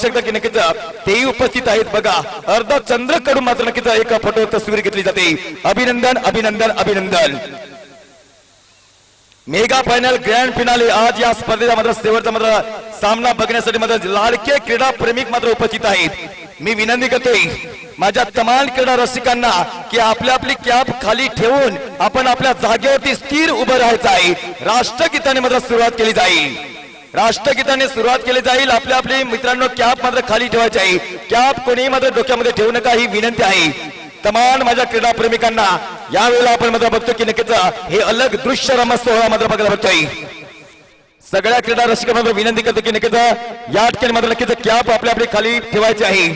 शकता की नक्कीच तेही उपस्थित आहेत बघा. अर्धा चंद्र कडून मात्र नक्कीच एक फोटो तस्वीर घेतली जाते. अभिनंदन अभिनंदन अभिनंदन. मेगा फायनल ग्रँड फिनाले आज या स्पर्धेचा मात्र शेवटचा मात्र सामना बघण्यासाठी मात्र लाडके क्रीडा प्रेमिक मात्र उपस्थित आहेत. मी विनंती करतोय माझ्या तमाम क्रीडा रसिकांना की आपल्या आपली कॅप खाली ठेवून आपण आपल्या जागेवरती स्थिर उभं राहायचं आहे. राष्ट्रगीताने मात्र सुरुवात केली जाईल. राष्ट्रगीताने सुरुवात केली जाईल. आपल्या आपले मित्रांनो कॅप मात्र खाली ठेवायची आहे. कॅप कोणीही मात्र डोक्यामध्ये ठेवू नका ही विनंती आहे तमाम माझ्या क्रीडा प्रेमिकांना. यावेळेला आपण मात्र बघतो की नक्कीच हे अलग दृश्य रमत सोहळा मात्र बघायला भेटतोय. सगळ्या क्रीडा रसिकांना विनंती करतो की नक्कीच या ठिकाणी मात्र नक्कीच कॅप आपल्या आपली खाली ठेवायची आहे.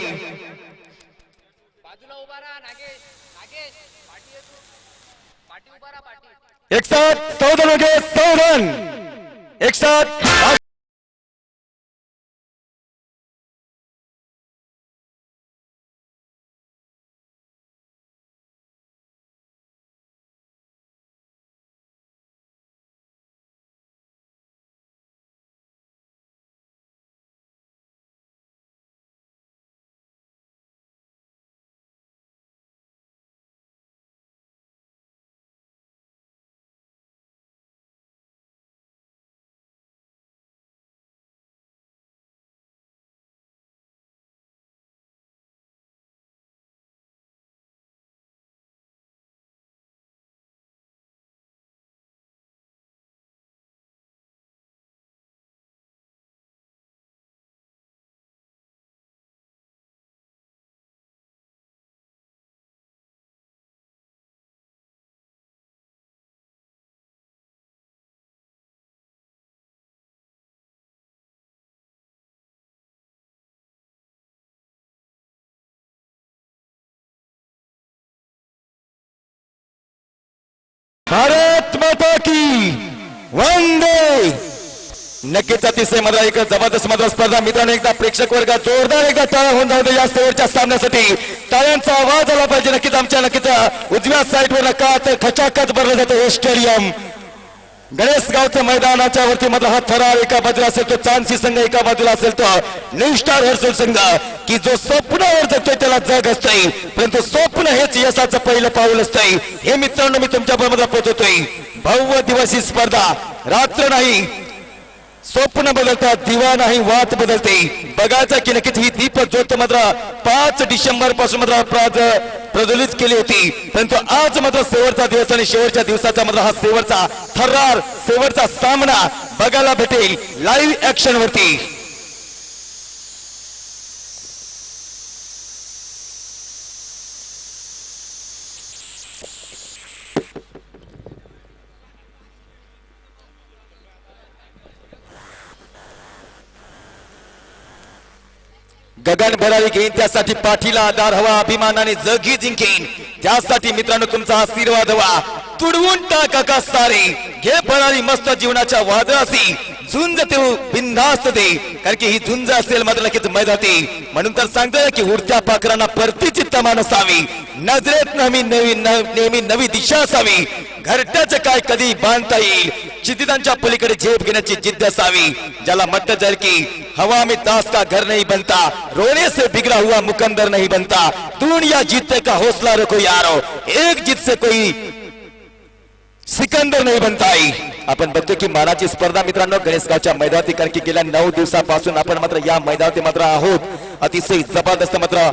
एक साथ 14 लोग 14 एक साथ. भारत माता की वंदे. नक्कीच अतिशय मात्र एक जबरदस्त मात्र स्पर्धा मित्रांनो. एकदा प्रेक्षक वर्गात जोरदार एकदा टाळ्या होऊन जाऊ दे या शेवटच्या सामन्यासाठी. टाळ्यांचा आवाज आला पाहिजे. नक्कीच आमच्या नक्कीच उजव्या साईडवर नका तर खचाखच भरलं जातं हे स्टेडियम. गणेशगावचं मैदानाच्या वरती मात्र हा थरार एका बाजूला असेल तो चांदसी संघ, एका बाजूला असेल तो न्यू स्टार हर्सूल संघ. की जो स्वप्नावर जगतोय त्याला जग असतंय, परंतु स्वप्न हेच यशाचं पहिलं पाऊल असतंय. हे मित्रांनो मी तुमच्याबरोबर पोहोचवतोय. भव्य दिवसी स्पर्धा. रात्र नाही स्वप्न बदलतात, दिवा नाही वात बदलते. बघायचं की नक्कीच ही दीप ज्योत मात्र 5 डिसेंबर पासून मात्र प्रज्वलित केली होती, परंतु आज मात्र शेवटचा दिवस आणि शेवटच्या दिवसाचा मात्र हा शेवटचा थरार शेवटचा सामना बघायला भेटेल लाईव्ह ऍक्शन वरती. गगन भरारी घेईन त्यासाठी पाठीला आधार हवा, अभिमानाने जगी जिंकेन त्यासाठी मित्रांनो तुमचा आशीर्वाद हवा. तुडवून टाक आकाश सारे, घे भरारी मस्त जीवनाच्या वादळाशी, झुंज ते बिनधास्त दे, कारण की ही झुंज असेल मात्र नक्कीच मैदाती. म्हणून तर सांगतोय की उडत्या पाखरांना परतीची तमान असावी, नजरेत नेहमी नवी दिशा असावी, घरट्याचे काय कधी बांधता येईल, चिदिदांच्या पलीकडे झेप घेण्याची जिद्द असावी. ज्याला म्हटलं जाईल की हवा में दास का घर नहीं बनता, रोने से बिगड़ा हुआ मुकंदर नहीं बनता, दुनिया जीतने का हौसला रखो यारो, एक जीत से कोई सिकंदर नाही बनताई. आपण बघतो की मानाची स्पर्धा मित्रांनो गणेशगावच्या मैदानात, कारण की गेल्या 9 दिवसापासून आपण मात्र या मैदानात मात्र आहोत. अतिशय जबरदस्त मात्र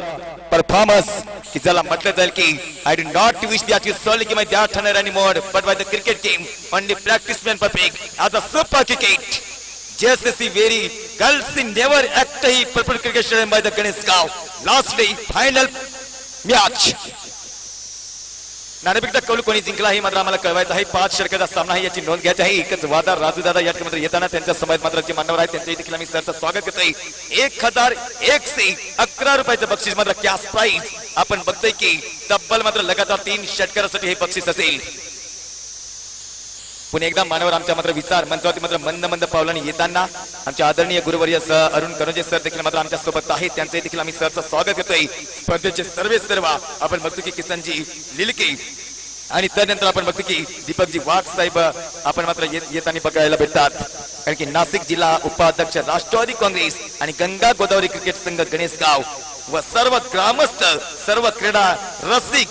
परफॉर्मन्स की ज्याला म्हटलं जाईल की I do not wish that you soul की my that turner anymore but by the cricket game only practice man perfect as a super cricket just as the very girls in never act he purple cricket stadium by the Ganeshgaon last day final match. नाणेफेकचा कौल कोणी जिंकला हे मात्र आम्हाला कळवायचं आहे. 5 षटकाचा सामना आहे याची नोंद घ्यायची आहे. एकच वादा राजू दादा या ठिकाणी येताना त्यांच्या समोर मात्र जे मान्यवर आहेत त्यांच्या देखील आम्ही सरचं स्वागत करतोय. 1011 रुपयाचं बक्षीस मात्र कॅश प्राइज आपण बघतोय की तब्बल मात्र लगातार 3 षटकारासाठी हे बक्षीस असेल. पुणे एकदा मानवर आमच्या मात्र विचार मंचावरती मात्र मंद मंद पावलांनी येताना आमचे आदरणीय गुरुवर्य अरुण कनोजे सर देखील मात्र आमच्या सोबत आहेत. त्यांचे देखील आम्ही सरचं स्वागत करतोय. स्पर्धेचे सर्व आपण बघतो की किसनजी लिलके आणि त्यानंतर आपण बघतो की दीपकजी वाघ साहेब आपण मात्र येताना बघायला भेटतात, कारण की नाशिक जिल्हा उपाध्यक्ष राष्ट्रवादी काँग्रेस आणि गंगा गोदावरी क्रिकेट संघ गणेशगाव व सर्व ग्रामस्थ सर्व क्रीडा रसिक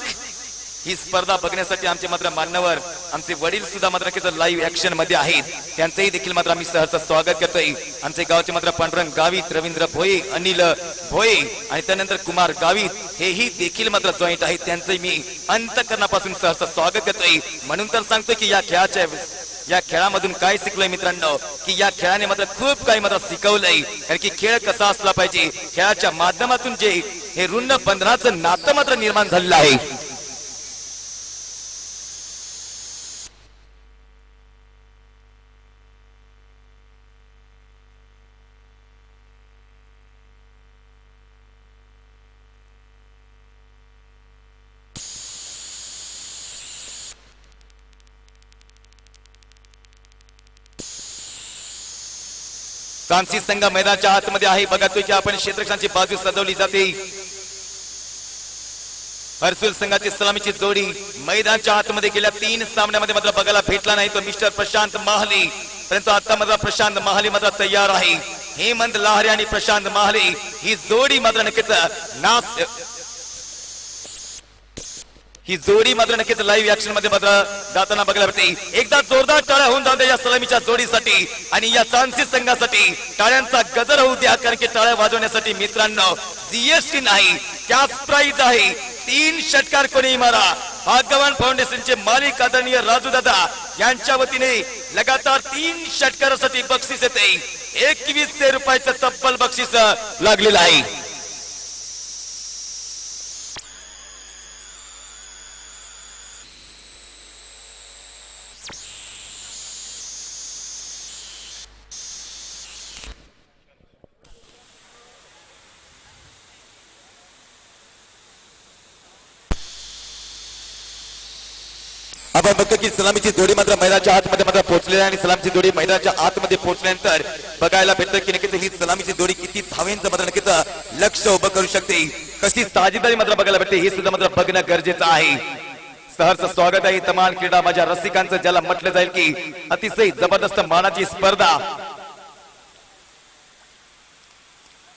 ही स्पर्धा बघण्यासाठी आमचे मात्र मान्यवर आमचे वडील सुद्धा मात्र लाईव्ह ऍक्शन मध्ये आहेत, त्यांचंही देखील मात्र आम्ही सहर्ष स्वागत करतोय। आमचे गावचे मात्र पांडुरंग गावित, रवींद्र भोये, अनिल भोये आणि त्यानंतर कुमार गावित हेही देखील मात्र जॉईंट आहेत, त्यांचंही मी अंतःकरणापासून सहर्ष स्वागत करतोय। म्हणून तर सांगतोय की या खेळामधून काय शिकलोय मित्रांनो, की या खेळाने मात्र खूप काही मात्र शिकवलंय, कारण की खेळ कसा असला पाहिजे, खेळाच्या माध्यमातून जे हे ऋण बंधनाचं नातं मात्र निर्माण झालेलं आहे। सांची संघ मैदानाच्या आतमध्ये आहे, बघतोय की आपण क्षेत्ररक्षणाची बाजू सजवली जाते। हर्सुल संघाची सलामीची जोडी मैदानाच्या आतमध्ये गेल्या 3 सामन्यामध्ये मात्र बघायला भेटला नाही तो मिस्टर प्रशांत महाले, परंतु आता मात्र प्रशांत महाले मात्र तयार आहे। हेमंत लहारे आणि प्रशांत महाले ही जोडी मात्र नक्कीच लाईव्ह ऍक्शन मध्ये मात्र जाताना बघायला भेटते। एकदा जोरदार टाळ्या होऊन जाऊ द्या या सलामीच्या जोडीसाठी आणि या चांसी संघासाठी टाळ्यांचा गजर होऊ द्या, कारण की टाळ्या वाजवण्यासाठी मित्रांनो जीएसटी नाही, कॅश प्राइज आहे। 3 षटकार कोणी मारा। भाग्यवान फाउंडेशनचे मालिक आदरणीय राजू दादा यांच्या वतीने लगातार 3 षटकारासाठी बक्षीस येते। 2100 रुपयाचं तब्बल बक्षीस लागलेलं आहे। आपण बघतो की सलामीची जोडी मात्र मैदानाच्या आतमध्ये मात्र पोहोचलेली आहे आणि सलामीची जोडी मैदानाच्या आतमध्ये पोहोचल्यानंतर बघायला भेटतं की नक्कीच ही सलामीची जोडी किती धावेंचं मात्र नक्कीच लक्ष उभं करू शकते, कशी साजेदारी मात्र बघायला भेटते हे सुद्धा मात्र बघणं गरजेचं आहे। सहर्ष स्वागत आहे तमाम क्रीडा माझ्या रसिकांचं, ज्याला म्हटलं जाईल की अतिशय जबरदस्त मानाची स्पर्धा।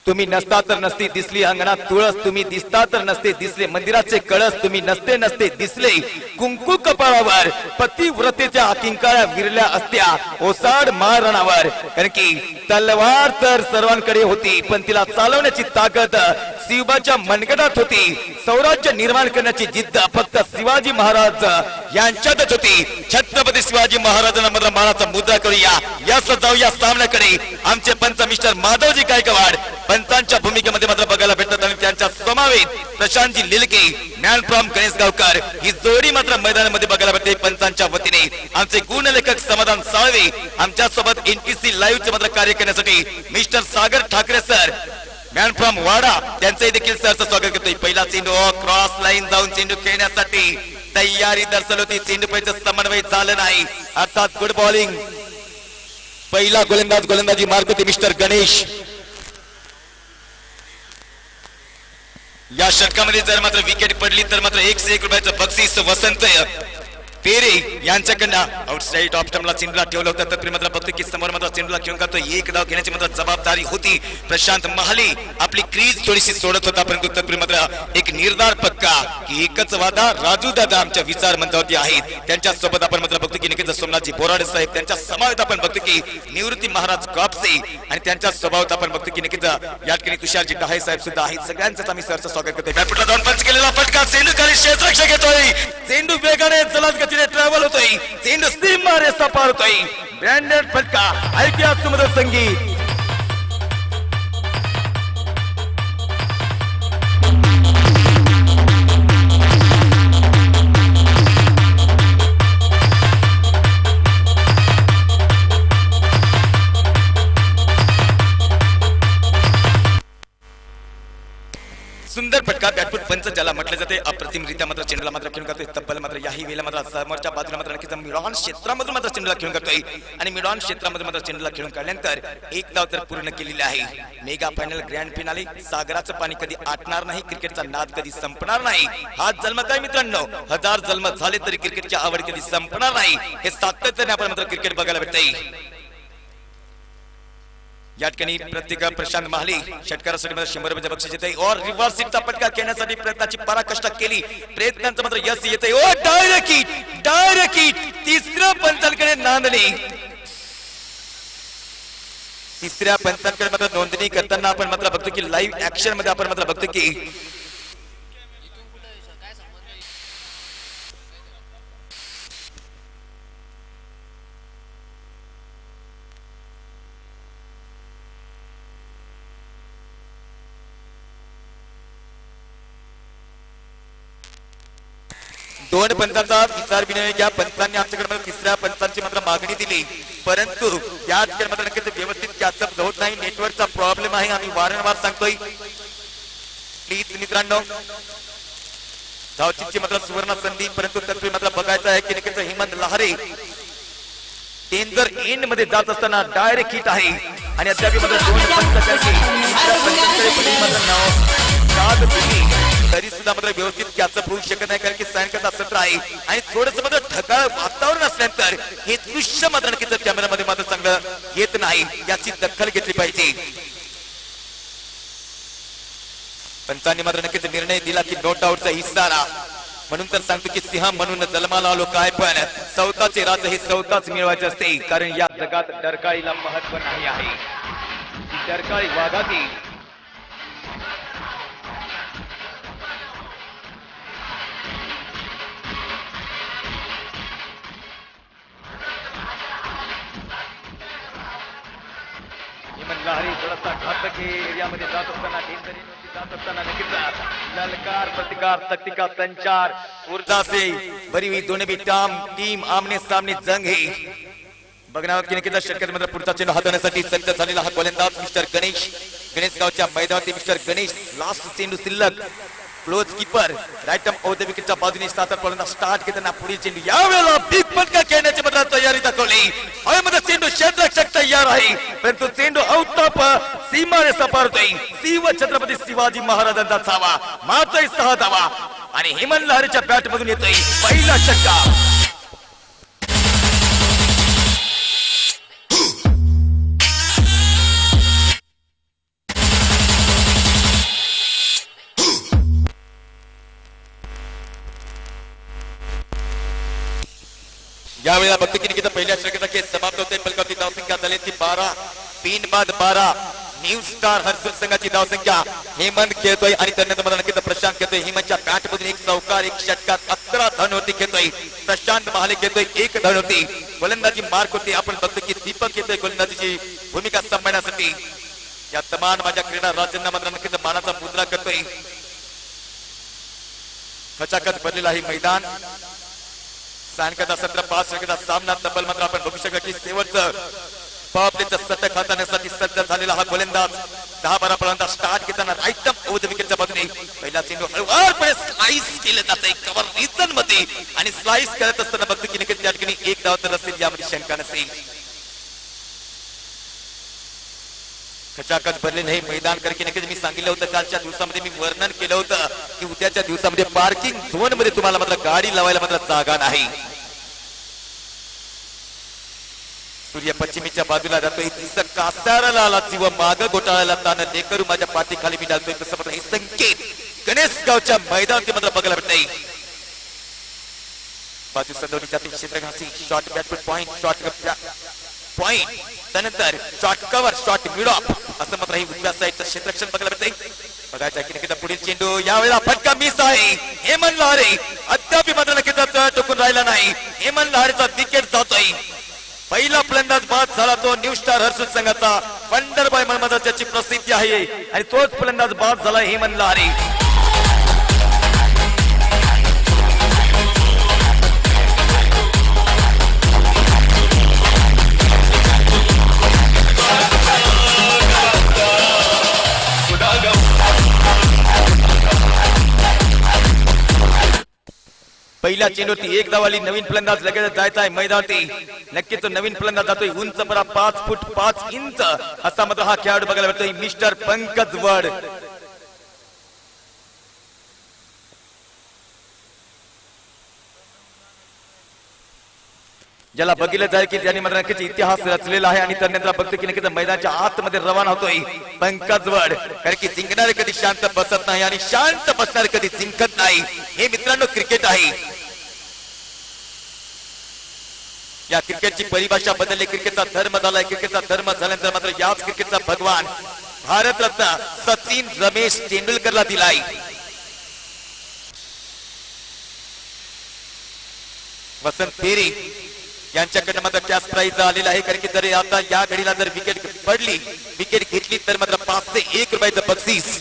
तुम्ही नसता तर नसती दिसली अंगणात तुळस, तुम्ही दिसता तर नसते दिसले मंदिराचे कळस, तुम्ही नसते दिसले कुंकू कपाळावर, पतिव्रतेच्या किंकाळ्या विरल्या असत्या ओसाड मारणावर, कारण की तलवार तर सर्वांकडे होती पण तिला चालवण्याची ताकद शिवबाच्या मनगटात होती। स्वराज्य निर्माण करण्याची जिद्द फक्त शिवाजी महाराज यांच्यातच होती। छत्रपती शिवाजी महाराजांना मात्र मानाचा मुद्रा करूया, याच जाऊया सामन्याकडे। आमचे पंच मिस्टर माधवजी गायकवाड पंचांच्या भूमिकेमध्ये मात्र बघायला भेटतात आणि त्यांच्या समवेत प्रशांतजी लिलके, मॅन फ्रॉम गणेशगावकर ही जोडी मात्र मैदानामध्ये बघायला भेटते पंचांच्या वतीने। आमचे गुणलेखक समाधान साळवे आमच्या सोबत एनटीसी लाईव्हचे मात्र कार्य करण्यासाठी mister Sagar Thackeray sir man from Wada त्यांचे देखील सरचं स्वागत करतोय। पहिला चेंडू क्रॉस लाईन जाऊन चेंडू खेळण्यासाठी तयारी दर्शवली होती, चेंडू पैसे समन्वय झालं नाही, अर्थात गुड बॉलिंग। पहिला गोलंदाजी मार्क होते मिस्टर गणेश। या षटकामध्ये जर मात्र विकेट पडली तर मात्र 101 रुपयाचं बक्षीस वसंत पेरे यांच्याकडनं आउटसाइड ऑफ स्टंपला चेंडूला ठेवलं होतं, तर मात्र बघतो की समोर मात्र चेंडूला घेऊन जातो। 1 धाव घेण्याची मात्र जबाबदारी होती प्रशांत महाले, आपली क्रीज थोडीशी सोडत होता, परंतु तत्पूर्वी मात्र एक निर्धार पक्का की एकच वादा राजू दादा आमच्या विचार मंचावरती आहेत। त्यांच्या सोबत आपण मात्र बघतो की नक्कीच सोमनाथजी बोराडे साहेब, त्यांच्या समवेत आपण बघतो की निवृत्ती महाराज कापसे आणि त्यांच्या स्वभावात आपण बघतो की नक्कीच या ठिकाणी तुषारजी डहाळे साहेब सुद्धा आहेत। सगळ्यांचं आम्ही सरचं स्वागत करतोय। बॅटला जाऊन पंच केलेला फटका, चेंडू खाली क्षेत्ररक्षक घेतोय, चेंडू वेगाने चलत गतीने ट्रॅव्हल होतोय, चेंडू स्टीम मारे सपार होतोय, ब्रँडेड फटका ऐकूया सुमधुर संगीत। सुंदर फटका बॅटफूट पंच ज्याला म्हटले जाते अप्रतिमरित्या मात्र चेंडूला मात्र खेळून करतोय तब्बल मात्र याही वेळेला मात्र समोरच्या बाजूला मात्र नक्कीच मिडॉन क्षेत्रामधून मात्र चेंडूला खेळून करतोय आणि मिडॉन क्षेत्रामध्ये मात्र चेंडूला खेळून काढल्यानंतर एक धाव तर पूर्ण केलेली आहे. मेगा फायनल ग्रँड फिनाले सागराचं पाणी कधी आटणार नाही, क्रिकेटचा नाद कधी संपणार नाही. हा जन्म काय मित्रांनो, हजार जन्म झाले तरी क्रिकेटची आवड कधी संपणार नाही. हे सातत्याने आपण मात्र क्रिकेट बघायला भेटतंय. या ठिकाणी प्रत्येक प्रशांत महाले षटकारासाठी मात्र 100 रुपयाचे बक्षीस येते और रिव्हर्स सीटचा पटका खेळण्यासाठी प्रयत्नाची पराकष्ट केली, प्रयत्नांचं मात्र यश येते. ओ डायरेक्ट हिट तिसऱ्या पंचांकडे नांदणे, तिसऱ्या पंचांकडे मात्र नोंदणी करताना आपण मात्र बघतो की लाईव्ह ऍक्शन मध्ये आपण मात्र बघतो की दोन पंचांचा विचार विनिमय घ्या. पंचांनी आमच्याकडे तिसऱ्या पंचांची मात्र मागणी दिली, परंतु या ठिकाणी मात्र नक्कीच व्यवस्थित कॅचअप होत नाही. नेटवर्कचा प्रॉब्लेम आहे, आम्ही वारंवार सांगतोय. प्लीज मित्रांनो, धावचीची मात्र सुवर्ण संधी, परंतु तत्व मात्र बघायचं आहे की नक्कीच हेमंत लहारे डेंजर एंड मध्ये जात असताना डायरेक्ट हिट आहे आणि अद्याप मात्र दोन तरी सुद्धा मात्र व्यवस्थित कॅचअप होऊ शकत नाही, कारण की सायंकाळचा सत्र आहे आणि थोडंसं मात्र ढगाळ वातावरण असल्यानंतर हे दृश्य मात्र नक्कीच कॅमेरामध्ये मात्र चांगलं येत नाही. याची दखल घेतली पाहिजे. पंचांनी मात्र नक्कीच निर्णय दिला की नो डाऊटचा इशारा, म्हणून तर सांगतो की सिंह म्हणून जन्माला आलो काय, पण सौताचे राज हे सौताच मिळवायचे असते, कारण या जगात डरकाळीला महत्व नाही आहे. डरकाळी वाघाची लहरी थोडासा घातक एरियामध्ये जात असताना जात असताना नक्कीच ललकार प्रतिकार शक्ति का संचार ऊर्जा से भरी हुई दोनों भी टीम आमने सामने जंग है. बघणार की नक्कीच षटकामध्ये पुढचा चेंडू हाताळण्यासाठी सज्ज झालेला हा गोलंदाज मिस्टर गणेश गावच्या मैदानातील मिस्टर गणेश. लास्ट चेंडू शिल्लक, close keeper right off the विकेटच्या बाजूने सातत्याने स्टार्ट घेताना पुढील चेंडू यावेळेला बिग फटका खेळण्याची मात्र तयारी दाखवली. हवेमध्ये चेंडू क्षेत्ररक्षक तयार आहे, परंतु चेंडू आउट ऑफ सीमारे सपारतोय. शिव छत्रपती शिवाजी महाराजांचा छावा मारतोय 6 धावा आणि हेमंत लहरीच्या बॅट मधून येतोय पहिला षटका. यावेळेला बघतो की निकिता पहिल्या षटकाचा खेळ समाप्त होतोय. पलकावरती धावसंख्या झाली ती 12, 3 बाद 12. न्यू स्टार हर्सूल संघाची धावसंख्या. हेमंत खेळतोय आणि त्यानंतर मला नक्कीच प्रशांत खेळतोय. हेमंतच्या बॅट मधून एक चौकार, एक षटकार, 11 धावती खेळतोय. प्रशांत महाले खेळतोय 1 धावती. गोलंदाजी मार्क होते. आपण बघतो की दीपक येतोय गोलंदाजीची भूमिका सांभाळण्यासाठी. या तमाम माझ्या क्रीडा राज्यांना मात्र नक्कीच मानाचा मुद्रा करतोय. खचाखच भरलेला हे मैदान. सायंकाळचा 17-5 षटकाचा सामना तब्बल मात्र आपण बघू शकता की शेवटचं पावलेचं षटक हाताळण्यासाठी सज्ज झालेला हा गोलंदाज 10-12 पर्यंत स्टार्ट घेताना राईट ऑफ द विकेटच्या बाजूने पहिला चेंडू हळूवारपणे स्लाइस केलं जातंय कव्हर रिजन मध्ये आणि स्लाइस करत असताना बघतो की नक्कीच त्या ठिकाणी 1 धाव तर असेल, यामध्ये शंका नसेल. खचाखच भरलेलं हे मैदान, कारण की नक्कीच मी सांगितलं होतं कालच्या दिवसामध्ये मी वर्णन केलं होतं की उद्याच्या दिवसामध्ये पार्किंग झोन मध्ये तुम्हाला मात्र गाडी लावायला मात्र जागा नाही. सूर्य पश्चिमेच्या बाजूला जातोय, दिसत कासाराला आला जीव माग घोटाळाला ताण लेकरू माझ्या पाठीखाली मी डालतोय, तसं मात्र हे संकेत गणेश गावच्या मैदानात मात्र बघायला भेटतंय. बाजू सदवणीच्या क्षेत्रघासी शॉट बॅटफूट पॉइंट, शॉट पॉइंट त्यानंतर shot cover, shot mid of असं मात्र हे उजव्या साईडचं क्षेत्ररक्षण बघायला भेटतंय. बघायचं की नक्कीच पुढील चेंडू यावेळेला फटका मिस आहे. हेमंत लहारे अद्याप मात्र नक्कीच टोकून राहिला नाही. हेमंत लहारेचा विकेट जातोय. पहिला फलंदाज बाद झाला तो न्यू स्टार हर्सूल संघाचा वंडरबॉय म्हणून त्याची प्रसिद्धी आहे आणि तोच फलंदाज बाद झाला हेमंत लहारे. पहिल्या चेंडूवरती एक धावाली नवीन फलंदाज लगेच जायचा आहे मैदानावरती नक्कीच तो नवीन फलंदाज जातोय उंच परा 5 फूट 5 इंच असा मात्र हा खेळाडू बघायला मिळतोय मिस्टर पंकज वड ज्याला बघितलं जाईल की त्यांनी मात्र नक्कीच इतिहास रचलेला आहे आणि त्यानंतर बघतो की नक्कीच मैदानाच्या आतमध्ये रवाना होतोय पंकज वड कारण की जिंकणारे कधी शांत बसत नाही आणि शांत बसणारे कधी जिंकत नाही हे मित्रांनो क्रिकेट आहे या क्रिकेटची परिभाषा बदलली क्रिकेटचा धर्म झालाय क्रिकेटचा धर्म झाल्यानंतर मात्र याच क्रिकेटचा भगवान भारतरत्न सचिन रमेश तेंडुलकरला दिलाय वसंत फेरी यांच्याकडनं मात्र कॅश प्राइज आलेला आहे कारण की जर आता या घडीला जर विकेट पडली विकेट घेतली तर मात्र 5 ते 1 रुपयाचं बक्षीस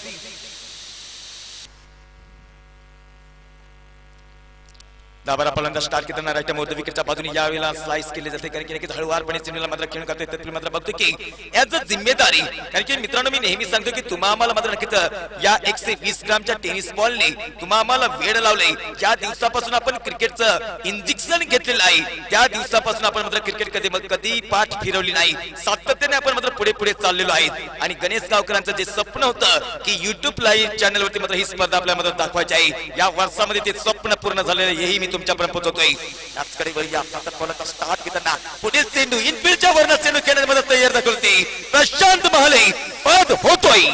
दाबारा फलंदाज स्टार्ट करताना राईट मोड विकेटच्या बाजूने यावेळेला स्लाइस केले जाते कारण की नक्कीच हळूवारपणे चेंडूला मात्र खेळून करतोय तरी मात्र बघतो की ॲज अ जिम्मेदारी कारण की मित्रांनो मी नेहमी सांगतो की तुम्हा आम्हाला मात्र नक्कीच या 120 ग्रामच्या टेनिस बॉलने तुम्हा आम्हाला वेळ लावले ज्या दिवसापासून आपण क्रिकेटचं इंजेक्शन घेतलेलं आहे त्या दिवसापासून आपण मात्र क्रिकेट कधी पाठ फिरवली नाही सातत्याने आपण मात्र पुढे पुढे चाललेलो आहे आणि गणेश गावकरांचं जे स्वप्न होतं की YouTube लाईव्ह चॅनल वरती मात्र ही स्पर्धा आपल्याला मात्र दाखवायची आहे या वर्षामध्ये ते स्वप्न पूर्ण झालेलं हेही मी तुमच्यापर्यंत पोहोचवतोय त्याचकडे वरिया स्टार्ट घेताना पुढील चेंडू इनफिल्डच्या वरनं चेंडू खेळण्यामध्ये तयार दाखवते प्रशांत महाले पद होतोय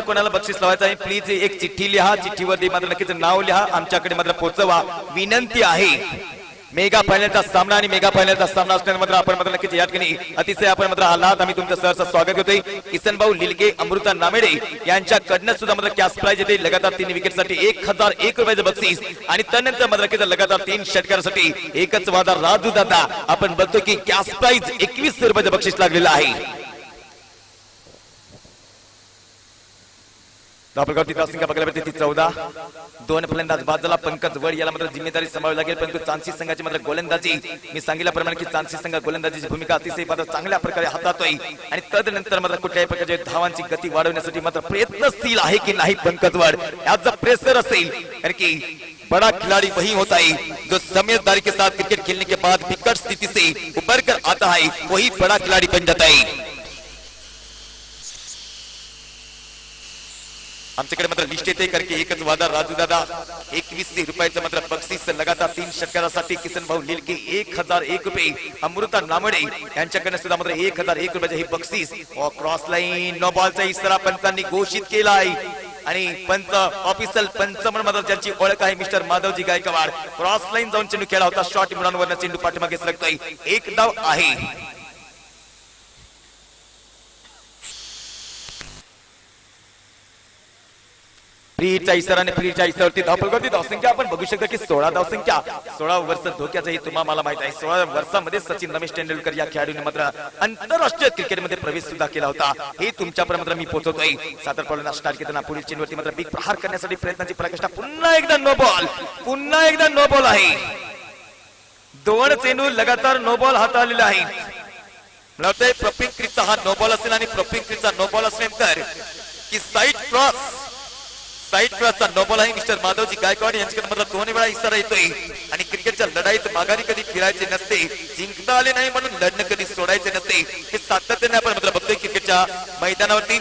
कोणाला बक्षीस लावायचं आहे प्लीज एक चिठ्ठी लिहा चिठ्ठीवरती मात्र नक्कीच नाव लिहा आमच्याकडे मात्र पोहोचवा विनंती आहे मेगा फायनलचा सामना आणि मेगा फायनलचा सामना असल्याने मात्र आपण मात्र नक्कीच या ठिकाणी अतिशय आपण मात्र आलात आम्ही तुमचं सहर्ष स्वागत करतोय किसन भाऊ लिलगे अमृता नामेडे यांच्याकडनं सुद्धा मात्र कॅश प्राइज येते लगातार 3 विकेटसाठी 1001 रुपयाचं बक्षीस आणि त्यानंतर मात्र नक्कीच लगातार 3 षटकारासाठी एकच वादा राजू दादा आपण बघतो की कॅश प्राइज 2100 रुपयाचं बक्षीस लागलेलं आहे बघायला 14 दोन फलंदाज बाजूला पंकज वड याला मात्र जिम्मेदारी सांभाळावी लागेल परंतु चांसी संघाची मात्र गोलंदाजी मी सांगितल्याप्रमाणे की चांसी संघ गोलंदाजीची भूमिका अतिशय मात्र चांगल्या प्रकारे हाताळतोय आणि तदनंतर मात्र कुठल्याही प्रकारचे धावांची गती वाढवण्यासाठी मात्र प्रयत्नशील आहे की नाही पंकज वड याचा प्रेशर असेल कारण की बड़ा खिलाड़ी वही होता है जो समझदारी के साथ क्रिकेट खेलने के बाद विकट स्थिति से उबर कर आता है वही बड़ा खिलाड़ी बन जाता है आमच्याकडे मात्र लिस्ट येते कारण की एकच वादा राजू दादा 2100 रुपयाचं मात्र बक्षीस लगातार 3 षटकारासाठी किसन भाऊ लिलके 1001 रुपये अमृता नामडे यांच्याकडे सुद्धा मात्र 1001 रुपयाचे हे बक्षीस क्रॉस लाईन नो बॉलचा इशारा पंचांनी घोषित केला आहे आणि पंच ऑफिशियल पंच म्हणून मात्र ज्यांची ओळख आहे mister Madhavji Gaikwad cross line जाऊन चेंडू खेळला होता शॉर्ट मिडॉनवरनं चेंडू पाठीमागे सरकतोय एक धाव आहे फ्रीच्या इशाराने फ्रीच्या इशारावरती धावपळ करते धावसंख्या आपण बघू शकता की 16 धावसंख्या 16 वर्ष धोक्याचं हे तुम्हाला मला माहित आहे 16 वर्षामध्ये सचिन रमेश तेंडुलकर या खेळाडूने मात्र आंतरराष्ट्रीय क्रिकेटमध्ये प्रवेश सुद्धा केला होता हे तुमच्यापर्यंत मात्र मी पोहोचवतोय सादर फलंदाज स्टार्ट करताना पुढील चेंडूवरती मात्र बिग प्रहार करण्यासाठी प्रयत्नाची प्रकाशना पुन्हा एकदा नो बॉल आहे दोन चेंडू लगातार नो बॉल हाताळलेला आहे मला वाटतंय प्रॉपिंग क्रीजचा हा नो बॉल असेल आणि प्रॉपिंग क्रीजचा नो बॉल असल्यानंतर की साइड क्रॉसचा नो बॉल आहे मिस्टर माधवजी गायकवाड यांच्याकडे मात्र 2 वेळा इशारा येतोय आणि क्रिकेटच्या लढाईत माघारी कधी फिरायचे नसते जिंकता आले नाही म्हणून लढणं कधी सोडायचे नसते हे सातत्याने आपण मात्र बघतोय क्रिकेटच्या मैदानावरती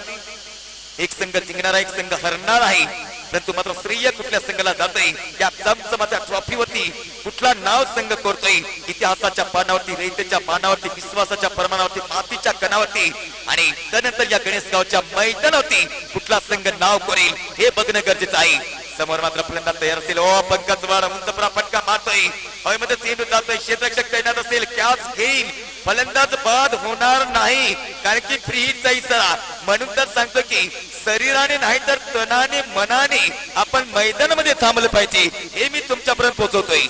एक संघ जिंकणारा एक संघ हरणार आहे परंतु मात्र श्रेय कुठल्या संघाला जातोय या चमचमाच्या ट्रॉफीवरती कुठला नाव संघ करतोय इतिहासाच्या पानावरती रयतेच्या पानावरती विश्वासाच्या प्रमाणावरती मातीच्या कणावरती आणि त्यानंतर या गणेश गावच्या मैदानावरती कुठला संघ नाव करेल हे बघणं गरजेचं आहे समोर मात्र फलंदाज तयार असतील. ओ पंकज वाड उंचपुरा फटका मारतोय, हवेमध्ये चेंडू जातोय, क्षेत्ररक्षक तैनात असेल, कॅच घेईल, फलंदाज बाद होणार नाही कारण की फ्री हिटचा इशारा. म्हणून तर सांगतो की शरीराने नाही तर तनाने मनाने आपण मैदानामध्ये थांबलं पाहिजे, हे मी तुमच्यापर्यंत पोहोचवतोय.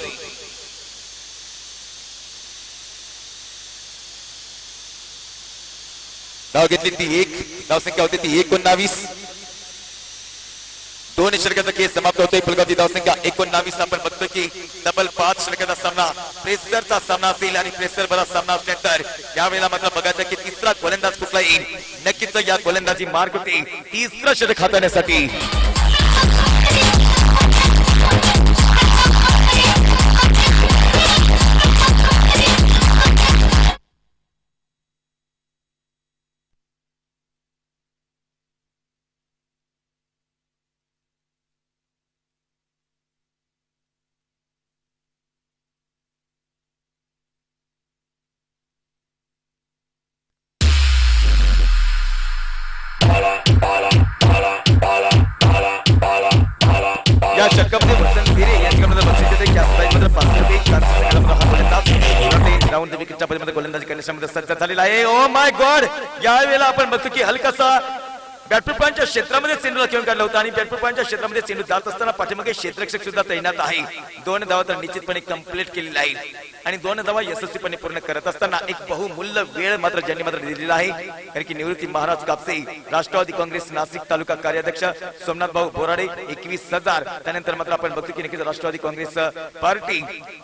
धाव घेतली ती एक, धावसंख्या होती ती 19. दोन षटकांचा खेळ समाप्त होतोय. फलकाची धावसंख्या 19. आपण बघतो की डबल 5 षटकांचा सामना प्रेसरचा सामना असेल आणि प्रेसर बरा सामना असल्यानंतर यावेळेला मात्र बघायचं की तिसरा गोलंदाज कुठला येईल. नक्कीच या गोलंदाजी मार्ग होते तिसरा षटक हाताळण्यासाठी. या षटकामध्ये वसंत भिरे यांच्याकडे बक्षीस येते. या साईडमध्ये 5 राऊंड विकेटच्या पलीकडे गोलंदाजी करण्यामध्ये सज्ज झालेला आहे. ओ माय गॉड, यावेळेला आपण बघतो की हलकासा बॅटपॉईंटच्या क्षेत्रामध्ये चेंडूला खेळून काढला होता आणि बॅटपॉईंटच्या क्षेत्रामध्ये चेंडू जात असताना पाठीमागे क्षेत्ररक्षक सुद्धा तैनात आहे. 2 धावा तर निश्चितपणे कंप्लीट केलेला आहे आणि 2 धावा यशस्वीपणे पूर्ण करत असताना एक बहुमूल्य वेळ मात्र ज्यांनी मात्र दिलेला आहे. कारण की निवृत्ती महाराज कापसे, राष्ट्रवादी काँग्रेस नाशिक तालुका कार्याध्यक्ष सोमनाथ भाऊ बोराडे 21,000. त्यानंतर मात्र आपण बघतो की नक्कीच राष्ट्रवादी काँग्रेस पार्टी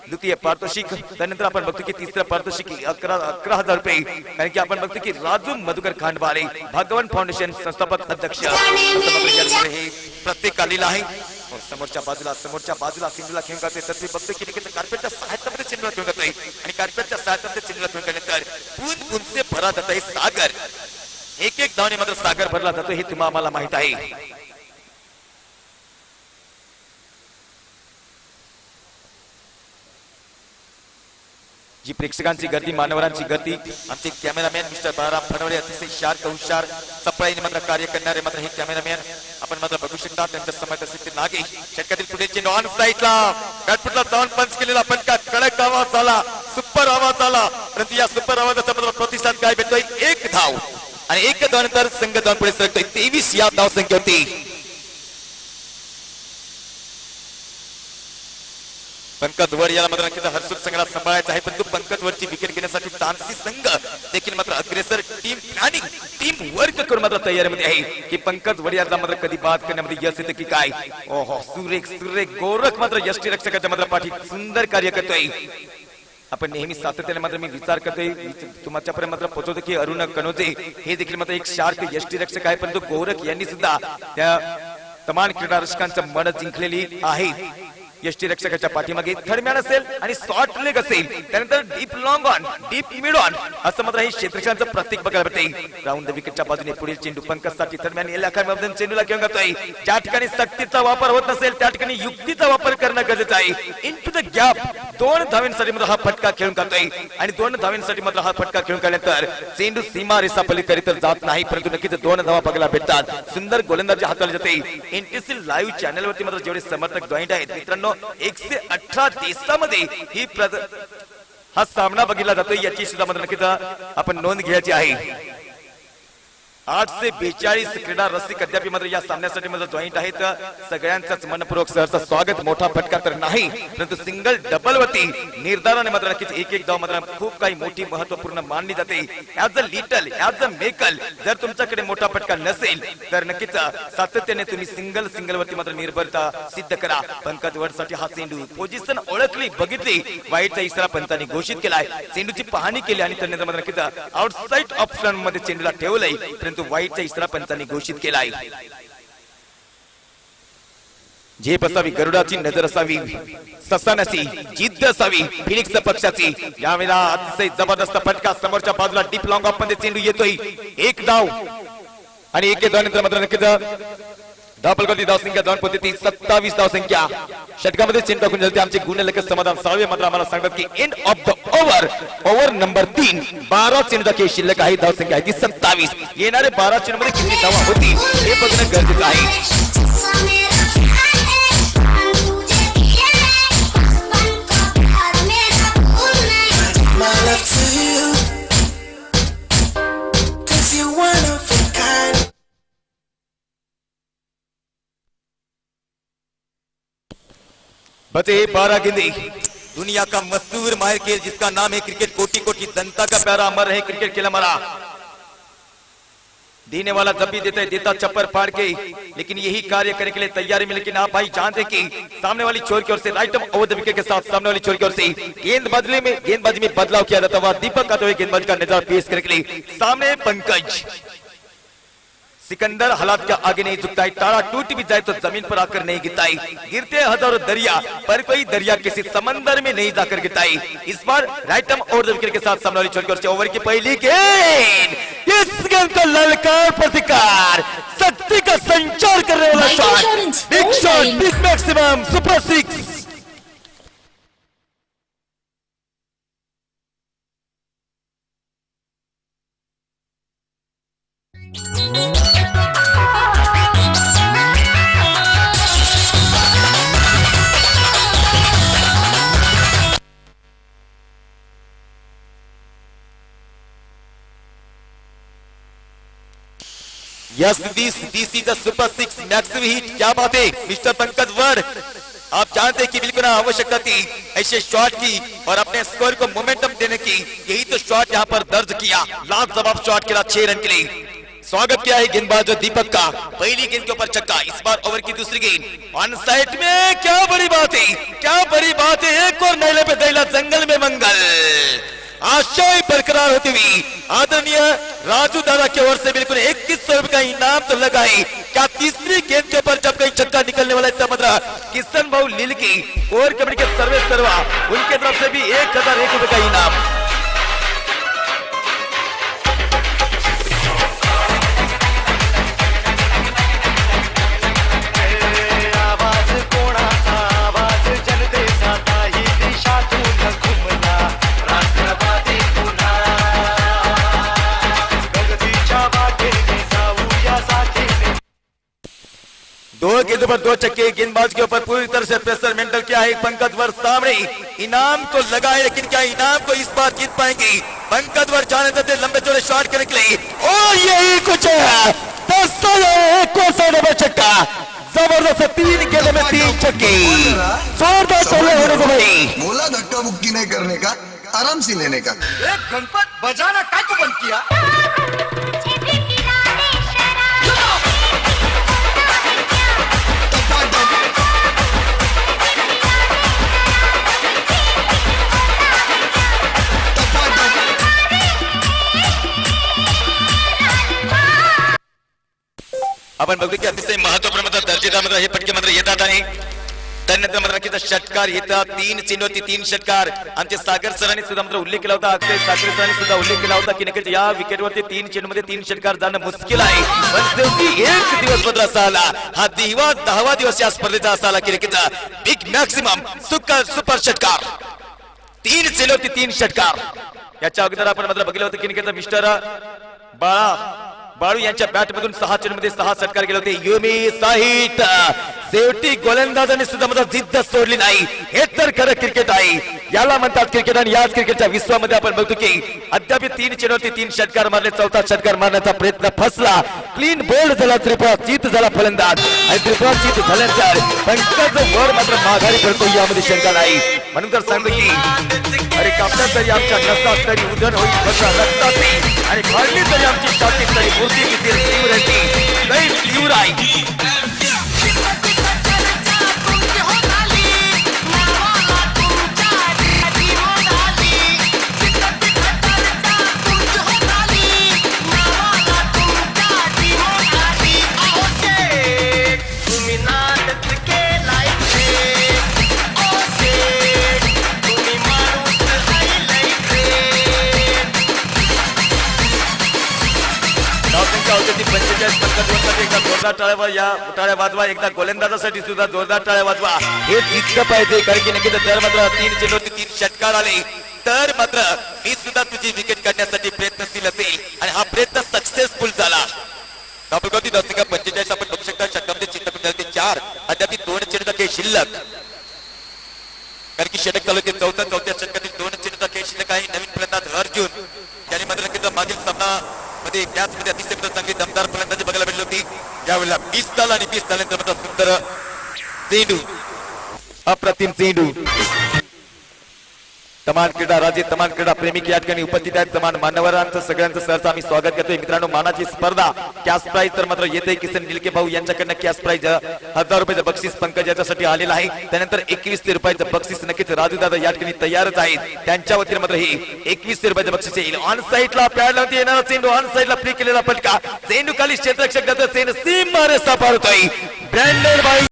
द्वितीय पारितोषिक. त्यानंतर आपण बघतो की तिसरं पारितोषिक 11,000 रुपये. कारण की आपण बघतो की राजू मधुकर खांडबाळे भगवान फाउंडेशन संस्थापक अध्यक्ष हे प्रत्येक आलेला आहे. समोरच्या बाजूला चेंडूला खेळून जाते तर मी बघतो की कार्पेटच्या सहाय्यामध्ये चेंडूला खेळून जातोय आणि कार्पेटच्या सहाय्यामध्ये चेंडूला खेळून काढल्यानंतर पुनसे भरा जात आहे सागर. एक धावने मात्र सागर भरला जातो हे तुम्हाला आम्हाला माहित आहे. जी प्रेक्षकांची गर्दी, मान्यवरांची गर्दी, आमचे कॅमेरामॅन मिस्टर बाळाराम फडवळे अतिशय शार्क हुशार सप्लाईने मात्र कार्य करणारे मात्र हे कॅमेरामॅन आपण मात्र बघू शकता. त्यांच्या समोर असेल ते नागेश. षटकातील पुढे ऑन साईडला बॅटफुटला जाऊन पंच केलेला फटका कडक आवाज आला, सुपर आवाज आला. परंतु या सुपर आवाजाचा मात्र प्रतिसाद काय भेटतोय? 1 धाव आणि 1 धावानंतर संघ धाव पुढे सरकतोय. 23 या धाव संख्या होती. पंकज वड याला मात्र नक्कीच हर्षुक संघाला सांभाळायचा आहे, परंतु पंकज वडची विकेट घेण्यासाठी तानसी संघ देखील मात्र अग्रेसर टीम प्लॅनिंग टीम वर्क करून मात्र तयारीमध्ये आहे की पंकज वड याला मात्र कधी बाद करण्यामध्ये यश येते की काय. ओहो, सुरेख गोरख मात्र यष्टी रक्षकाच्या मात्र पाठी सुंदर कार्य करतोय. आपण नेहमी सातत्याने मात्र मी विचार करतोय तुमच्यापर्यंत मात्र पोहोचवतो की अरुण कनोजे हे देखील मात्र एक शार्क यष्टी रक्षक आहे, परंतु गोरख यांनी सुद्धा त्या तमाम क्रीडा रसिकांचं मन जिंकलेली आहे. यष्टी रक्षकाच्या पाठीमागे थर्डमॅन असेल आणि शॉर्ट लेग असेल, त्यानंतर deep long on, deep mid on असं मात्र हे क्षेत्ररक्षकांचं प्रत्येक बघायला भेटते. राऊंड विकेटच्या बाजूने पुढील चेंडू पंकजसाठी थर्डमॅन इलाकामधून चेंडूला घेऊन जातोय. ज्या ठिकाणी सक्तीचा वापर होत नसेल त्या ठिकाणी युक्तीचा वापर करणं गरजेचं आहे. इनटू द गॅप 2 धावांसाठी मात्र हा फटका खेळून काढतोय आणि 2 धावांसाठी मात्र हा फटका खेळून काढल्यानंतर चेंडू सीमा रेषा पलीकडे तर जात नाही, परंतु नक्कीच 2 धावा बघायला भेटतात. सुंदर गोलंदाजी हाताळली जाते. एनटीसी लाईव्ह चॅनल वरती मात्र जेवढे समर्थक जॉईंट आहेत मित्रांनो 118 देशामध्ये ही हा सामना बघितला जातोय, याची सुद्धा मात्र नक्कीच आपण नोंद घ्यायची आहे. 842 क्रीडा रसिक अद्याप मात्र या सामन्यासाठी मात्र जॉईंट आहेत. सगळ्यांचाच मनपूर्वक सहर्ष स्वागत. मोठा फटका तर नाही, परंतु सिंगल डबल वरती निर्धाराने मात्र नक्कीच एक धाव मात्र खूप काही मोठी महत्वपूर्ण मानली जाते. As a little as a Michael जर तुमच्याकडे मोठा फटका नसेल तर नक्कीच सातत्याने तुम्ही सिंगल वरती मात्र निर्भरता सिद्ध करा. पंकज वडसाठी हा चेंडू पोझिशन ओळखली, बघितली, वाईटचा इशारा पंचांनी घोषित केलाय. चेंडूची पाहणी केली आणि त्यानंतर मात्र नक्कीच आउटसाइड ऑप्शन मध्ये चेंडूला ठेवलंय, परंतु वाईटचा इशारा पंचांनी घोषित केला आहे. झेप असावी, गरुडाची नजर असावी, ससानाची जिद्द असावी, फिनिक्स पक्षाची. यावेळेला अतिशय जबरदस्त फटका समोरच्या बाजूला डीप लॉंग ऑफ मध्ये चेंडू येतोय. 1 धाव आणि 1 धावानंतर मात्र नक्कीच धावपलगती धावसंख्या जाऊन पोहोचते 27 धावसंख्या. षटकामध्ये चेंडू टाकून जाते आमचे गुणलेखक समाधान साळवे मात्र आम्हाला सांगतात की end of the over number 3 12 चेंडूचा खेळ शिल्लक आहे. धावसंख्या आहे ती 27. येणारे 12 चेंडूमध्ये किती धावा होतील हे बघणं गरजेचं आहे. बचे 12 गेंदे। दुनिया का मशहूर माहिर खेल जिसका नाम है क्रिकेट, कोटि कोटि जनता का प्यारा अमर है क्रिकेट खेल हमारा। देने वाला जब भी देता है देता चप्पर फाड़ के, लेकिन यही कार्य करने के लिए तैयारी में। लेकिन आप भाई जानते कि सामने वाली छोर की ओर से राइट ओवर द विकेट के साथ सामने वाली छोर की ओर से गेंदबाजी में बदलाव किया जाता हुआ दीपक का तो गेंदबाज का नजारा पेश करने के लिए सामने पंकज। सिकंदर हालात का आगे नहीं झुकता है, तारा टूट भी जाए तो जमीन पर आकर नहीं गिरता है। गिरते हजारों दरिया पर कोई दरिया किसी समंदर में नहीं जाकर गिरता है। इस बार right arm over the wicket के साथ सामने वाली छोर की ओर से ओवर की पहली गेंद, इस गेंद का ललकार प्रतिकार, शक्ति का संचार करने वाला shot, big shot, big maximum, super six. Yes, this is the super six maximum hit। क्या बात है मिस्टर पंकज वर्ड, आप जानते हैं कि बिल्कुल आवश्यकता थी ऐसे शॉट की और अपने स्कोर को मोमेंटम देने की। यही तो शॉट यहाँ पर दर्ज किया, लाजवाब शॉट खेला 6 रन के लिए। स्वागत किया है गेंदबाज दीपक का, पहली गेंद के ऊपर छक्का। इस बार ओवर की दूसरी गेंद ऑन साइड में, क्या बड़ी बात है, क्या बड़ी बात है। एक और नैले पे दैला, जंगल में मंगल, आशाएं बरकरार होती हुई आदरणीय राजू दादा की ओर से बिल्कुल 2100 रुपए का इनाम तो लगा है। क्या तीसरी गेंद के ऊपर जब कहीं छक्का निकलने वाला है मतलब किशन भाऊ लील की कोर कबड्डी के सर्वे सर्वा उनके तरफ से भी 1001 रुपए का इनाम। दो गेंदों पर 2 छक्के, गेंदबाज के ऊपर पूरी तरह से प्रेशर मेंटेन किया है पंकज वर सामने। इनाम तो लगा है लेकिन क्या इनाम को इस बार जीत पाएंगे? पंकज वर जाने देते लंबे चौड़े शॉट करने के लिए, और यही कुछ है 10 छक्का, जबरदस्त 3 गेंदों में 3 छक्के, जोरदार टोले होने को भाई बोला धक्का मुक्की नहीं करने का, आराम से लेने का। एक गणपत बजाना काय को बंद किया? आपण बघू की अतिशय महत्वपूर्ण मतलब दर्जेदार मतलब हे पटके म्हणजे येतात आणि त्यानंतर मतलब की षटकार येतात 3 चिन्हवरती 3 षटकार। आमचे सागर सरांनी सुद्धा मतलब उल्लेख केला होता, अक्षय सागर सरांनी सुद्धा उल्लेख केला होता की नक्कीच या विकेटवरती 3 चिन्हमध्ये 3 षटकार जाणं मुश्किल आहे, पण शेवटी एक दिवस मात्र असा आला, हा 10वा दिवस या स्पर्धेचा असा आला की नक्कीच बिग मॅक्सिमम सुपर षटकार, 3 चिन्हवरती 3 षटकार। याच्या अगोदर आपण मतलब बघितलं होतं की नक्कीच मिस्टर बाळू यांच्या बॅट मधून 6 चेंडूमध्ये 6 षटकार गेले होते। युमी साहित शेवटी गोलंदाजांनी सुद्धा मतलब जिद्द सोडली नाही, हे तर खरं क्रिकेट आहे, याला म्हणतात क्रिकेट। आणि याच क्रिकेटच्या विश्वामध्ये आपण बघतो की अद्याप 3 चेंडूवरती 3 षटकार मारले, 4था षटकार मारण्याचा प्रयत्न फसला, क्लीन बोल्ड झाला, त्रिपुरा जीत झाला फलंदाज, आणि त्रिपुरा जीत झाल्यानंतर पंकज वर मात्र माघारी करतो, यामध्ये शंका नाही। म्हणून तर सांगतो की अरे कापला तरी आमच्या नसात तरी उधन होईल बसा रक्तातली, आणि फाडली तरी आमची छाती तरी मूर्ती किती तीव्र आहे, लई तीव्र आहे। एकदा जोरदार टाळ्या वाजवा, एकदा गोलंदाजासाठी सुद्धा जोरदार टाळ्या वाजवा, हे जिंकलं पाहिजे, कारण की नक्कीच तर मात्र 3 चेंडूवरती 3 षटकार आले तर मात्र मी सुद्धा तुझी विकेट काढण्यासाठी प्रयत्नशील असेल, आणि हा प्रयत्न सक्सेसफुल झाला। आपण 45 आपण बघू शकता षटकामध्ये चित्रपट 4 अद्याप 2 चेंडूचा खेळ शिल्लक, कारण की षटक चालू होते 4थ्या षटकातील 2 चेंडूचा खेळ शिल्लक आहे। नवीन फलंदाज अर्जुन त्याने मात्र नक्कीच मागील सामना मध्ये मॅच मध्ये अतिशय चांगली दमदार फलंदाजी बघायला मिळाली होती, त्यावेळेला 20 धावा आणि 20 धावांनंतर मात्र सुंदर चेंडू अप्रतिम चेंडू तमान क्रीडा राजे तमान क्रीडा प्रेमिक या ठिकाणी उपस्थित आहेत. तमान मान्यवरांचं सगळ्यांचं सहर्ष आम्ही स्वागत करतोय. मित्रांनो मानाची स्पर्धा कॅश प्राइज तर मात्र येते किसन निलके भाऊ यांच्याकडनं कॅश प्राइज 1000 रुपयाचं बक्षीस पंकज याच्यासाठी आलेलं आहे. त्यानंतर 2100 रुपयाचं बक्षीस नक्कीच राजू दादा या ठिकाणी तयारच आहेत. त्यांच्या वतीने मात्र ही 2100 रुपयाचं बक्षीस येईल. ऑन साइडला पॅडवरती येणारा चेंडू ऑन साइडला फ्री केलेला फटका चेंडू खाली क्षेत्ररक्षक जातो चेंडू सीमारे सापडतोय ब्रँडेड बाय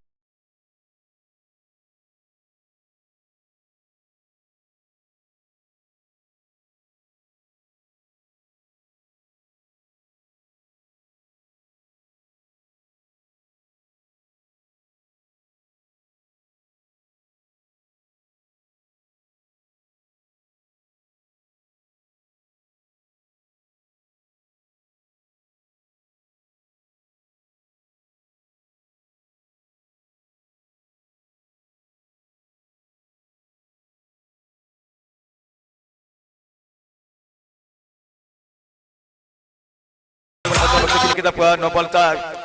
नो बॉलचा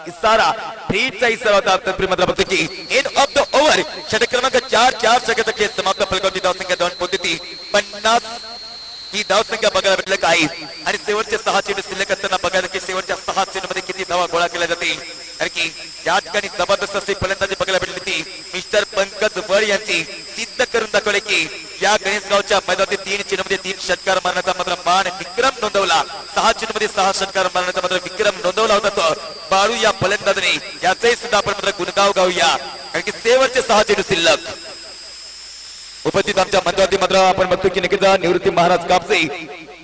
इशारा थ्रीचा इशारा होता. तत्पूर्वी मात्र बघतो की एंड ऑफ द ओव्हर षटक क्रमांक 4 सेकंद खेळ समाप्त. फलकावरची धावसंख्या 2 पद्धती 50 ही धावसंख्या बघायला भेटलं काही आणि शेवटचे 6 चेंडू शिल्लक असताना बघायला की शेवटच्या 6 चेंडू मध्ये किती धावा गोळा केल्या जातील. कारण की या ठिकाणी जबरदस्त अशी फलंदाजी बघायला भेटली ती मिस्टर पंकज वळ यांची सिद्ध करून दाखवले की या गणेशगावच्या मैदानातील 3 चेंडू मध्ये 3 षटकार मारण्याचा मात्र मान विक्रम नोंदवला. 6 चेंडू मध्ये 6 षटकार मारण्याचा मात्र विक्रम नोंदवला होता तो बाळू या फलंदाजाने. याचंही सुद्धा आपण मात्र गुणगाव गाऊया कारण की शेवटचे 6 चेंडू शिल्लक. उपस्थित आमच्या मंचावरती मात्र आपण बघतो की नक्कीच निवृत्ती महाराज कापसे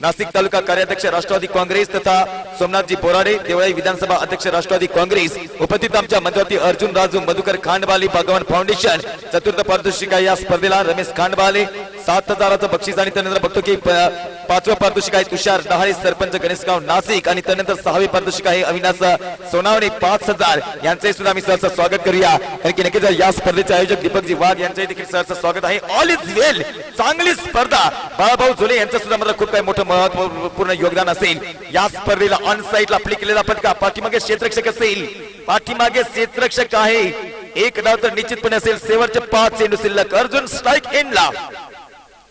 नाशिक तालुका कार्याध्यक्ष राष्ट्रवादी काँग्रेस तथा सोमनाथजी बोराडे देवळाई विधानसभा अध्यक्ष राष्ट्रवादी काँग्रेस. उपस्थित आमच्या मंचावरती अर्जुन राजू मधुकर खांडबाले भगवान फाउंडेशन चतुर्थ पारितोषिक या स्पर्धेला रमेश खांडबाले 7000चं बक्षीस आणि त्यानंतर बघतो की 5वं पारितोषिक आहे तुषार डहाळे सरपंच गणेशगाव नाशिक आणि त्यानंतर 6वे पारितोषिक आहे अविनाश सोनावणे 5000 यांचे सुद्धा आम्ही सहर्ष स्वागत करूया. कारण की नक्कीच या स्पर्धेचे आयोजक दीपकजी वाघ यांचे देखील सहर्ष स्वागत आहे. ऑल इज वेल चांगली स्पर्धा बाळाभाऊ झोले यांचं सुद्धा मला खूप काही मोठं महत्वपूर्ण योगदान असेल. या स्पर्धेला ऑन साइडला फ्लिक केलेला फटका पाठीमागे क्षेत्ररक्षक असेल पाठीमागे क्षेत्ररक्षक आहे. एक धाव तर निश्चितपणे असेल. शेवटचे 5 चेंडू शिल्लक. अर्जुन स्ट्राइक एंडला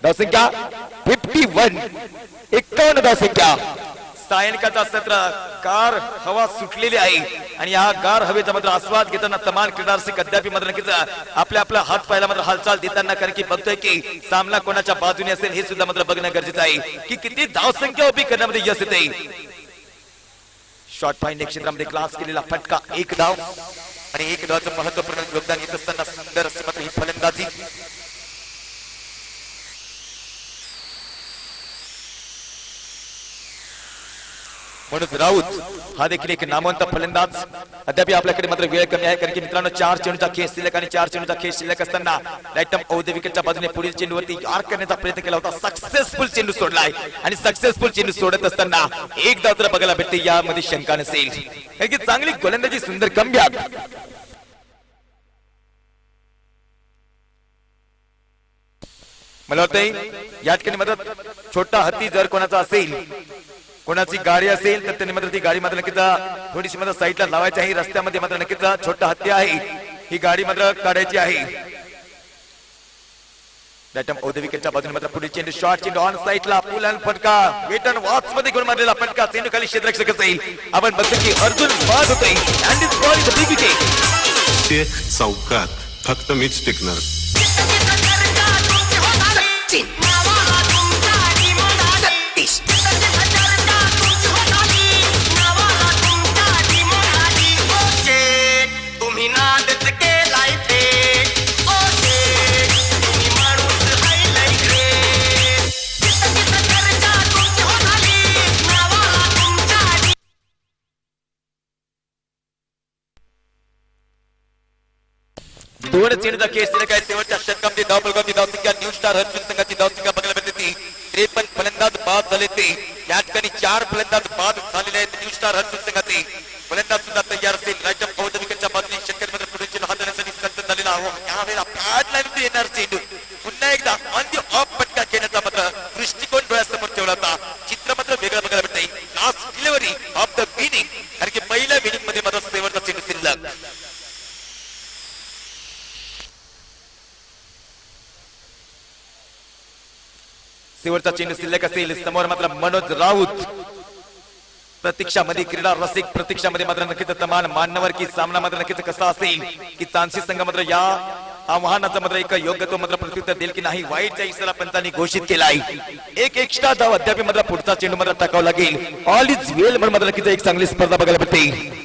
धावसंख्या 51 51 धावसंख्या. सायंकाळचा सत्र गार हवा सुटलेली आहे आणि या गार हवेचा मात्र आस्वाद घेताना तमाम क्रीडारसिक अद्याप मात्र नक्कीच आपल्या हात पायाला मात्र हालचाल देताना कारण की बघतोय की सामना कोणाच्या बाजूने असेल हे सुद्धा मात्र बघणं गरजेचं आहे की किती धावसंख्या उभी करण्यामध्ये यश येते. शॉर्ट फाईन क्षेत्रामध्ये क्लास केलेला फटका 1 धाव आणि 1 धावचं महत्वपूर्ण योगदान येत असताना सुंदर अशी मात्र ही फलंदाजी. म्हणून राऊत हा देखील एक नामवंत फलंदाज. अद्याप आपल्याकडे मात्र वेळ कमी आहे कारण की मित्रांनो 4 चेंडूचा खेळ शिल्लक आणि 4 चेंडूचा खेळ शिल्लक असताना राईटम औद्योगिक विकेटच्या बाजूने पुढील चेंडूवरती यार्क करण्याचा प्रयत्न केला होता. सक्सेसफुल चेंडू सोडलाय आणि सक्सेसफुल चेंडू सोडत असताना 1 धाव तर बघायला भेटते यामध्ये शंका नसेल. कारण की चांगली गोलंदाजी सुंदर कमबॅक. मला वाटतंय या ठिकाणी मात्र छोटा हत्ती जर कोणाचा असेल कोणाची गाडी असेल तर त्यांनी मात्र ती गाडी मात्र नक्कीच थोडीशी मात्र साईडला लावायची आहे. रस्त्यामध्ये मात्र नक्कीच छोटा हत्ती आहे ही गाडी मात्र काढायची आहे. औद्योगिकच्या बाजूने मात्र पुढे चेंडू शॉर्ट चेंडू ऑन साइडला पुल अँड फटका वेट अँड वॉच मध्ये गोल मारलेला फटका चेंडू खाली क्षेत्ररक्षक असेल. आपण बघतो की अर्जुन बाद होतोय and is ball is big wicket. ते चौकात फक्त मीच टिकणार. दोन चेंडूचा खेळ शिल्लक आहे. शेवटच्या षटकामध्ये धावफलकावरती धावसंख्या न्यू स्टार हर्षल संघाची धावसंख्या बघायला मिळते ती 53 फलंदाज बाद झाले ते या ठिकाणी 4 फलंदाज बाद झालेले आहेत. न्यू स्टार हर्षल संघाचे फलंदाज सुद्धा तयार असेल. राईट ऑफ द विकेटच्या बाजूने शेतकरी मध्ये पुढे चेंडू हाताळण्यासाठी सज्ज झालेला आहे. यावेळेला पॅड लाईन येणार चेंडू पुन्हा एकदा ऑन द ऑफ फटका घेण्याचा मात्र दृष्टिकोन डोळ्यासमोर ठेवला होता. चित्र मात्र वेगळं बघायला मिळते. Last delivery of the winning कारण की पहिल्या विनिंग मध्ये मात्र शेवटचा चेंडू शिल्लक. शेवटचा चेंडू शिल्लक असेल. समोर मात्र मनोज राऊत प्रतीक्षामध्ये क्रीडा रसिक प्रतीक्षामध्ये मात्र नक्कीच तमान मान्यवर की सामना मात्र नक्कीच कसा असेल की चांसी संघ मात्र या आव्हानाचा मात्र एक योग्य तो मात्र प्रत्युत्तर देईल की नाही. वाईटच्या इशारा पंचांनी घोषित केलाय. एक एक्स्ट्रा धाव अद्याप मात्र पुढचा चेंडू मात्र टाकावा लागेल. ऑल इज वेल म्हणून मात्र नक्कीच एक चांगली स्पर्धा बघायला भेटते.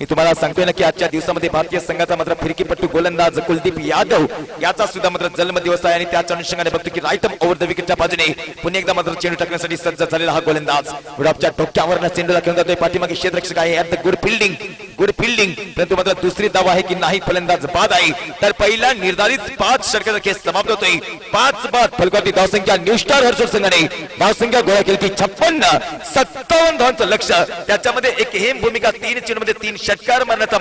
मी तुम्हाला सांगतोय ना की आजच्या दिवसामध्ये भारतीय संघाचा मात्र फिरकीपट्टू गोलंदाज कुलदीप यादव याचा सुद्धा मात्र जन्म दिवस आहे आणि त्याच्या अनुषंगाने बघतो की राईट ओव्हर द विकेटच्या बाजूने पुन्हा एकदा मात्र चेंडू टाकण्यासाठी सज्ज झालेला हा गोलंदाज गुलाबच्या डोक्यावर चेंडूला खेळून जातोय. पाठीमागे क्षेत्ररक्षक आहे. ऍट द गुड फिल्डिंग परंतु मात्र दुसरी धाव आहे की नाही फलंदाज बाद आहे. तर पहिला निर्धारित 5 षटकाचा खेळ समाप्त होतोय. 5 बाद फलकावरती धावसंख्या न्यू स्टार हर्षद संघाने धावसंख्या गोळा केली ती 56. धावांचं लक्ष त्याच्यामध्ये एक हेम भूमिका 3 चेंडूमध्ये 3 षटकार मारण्याचा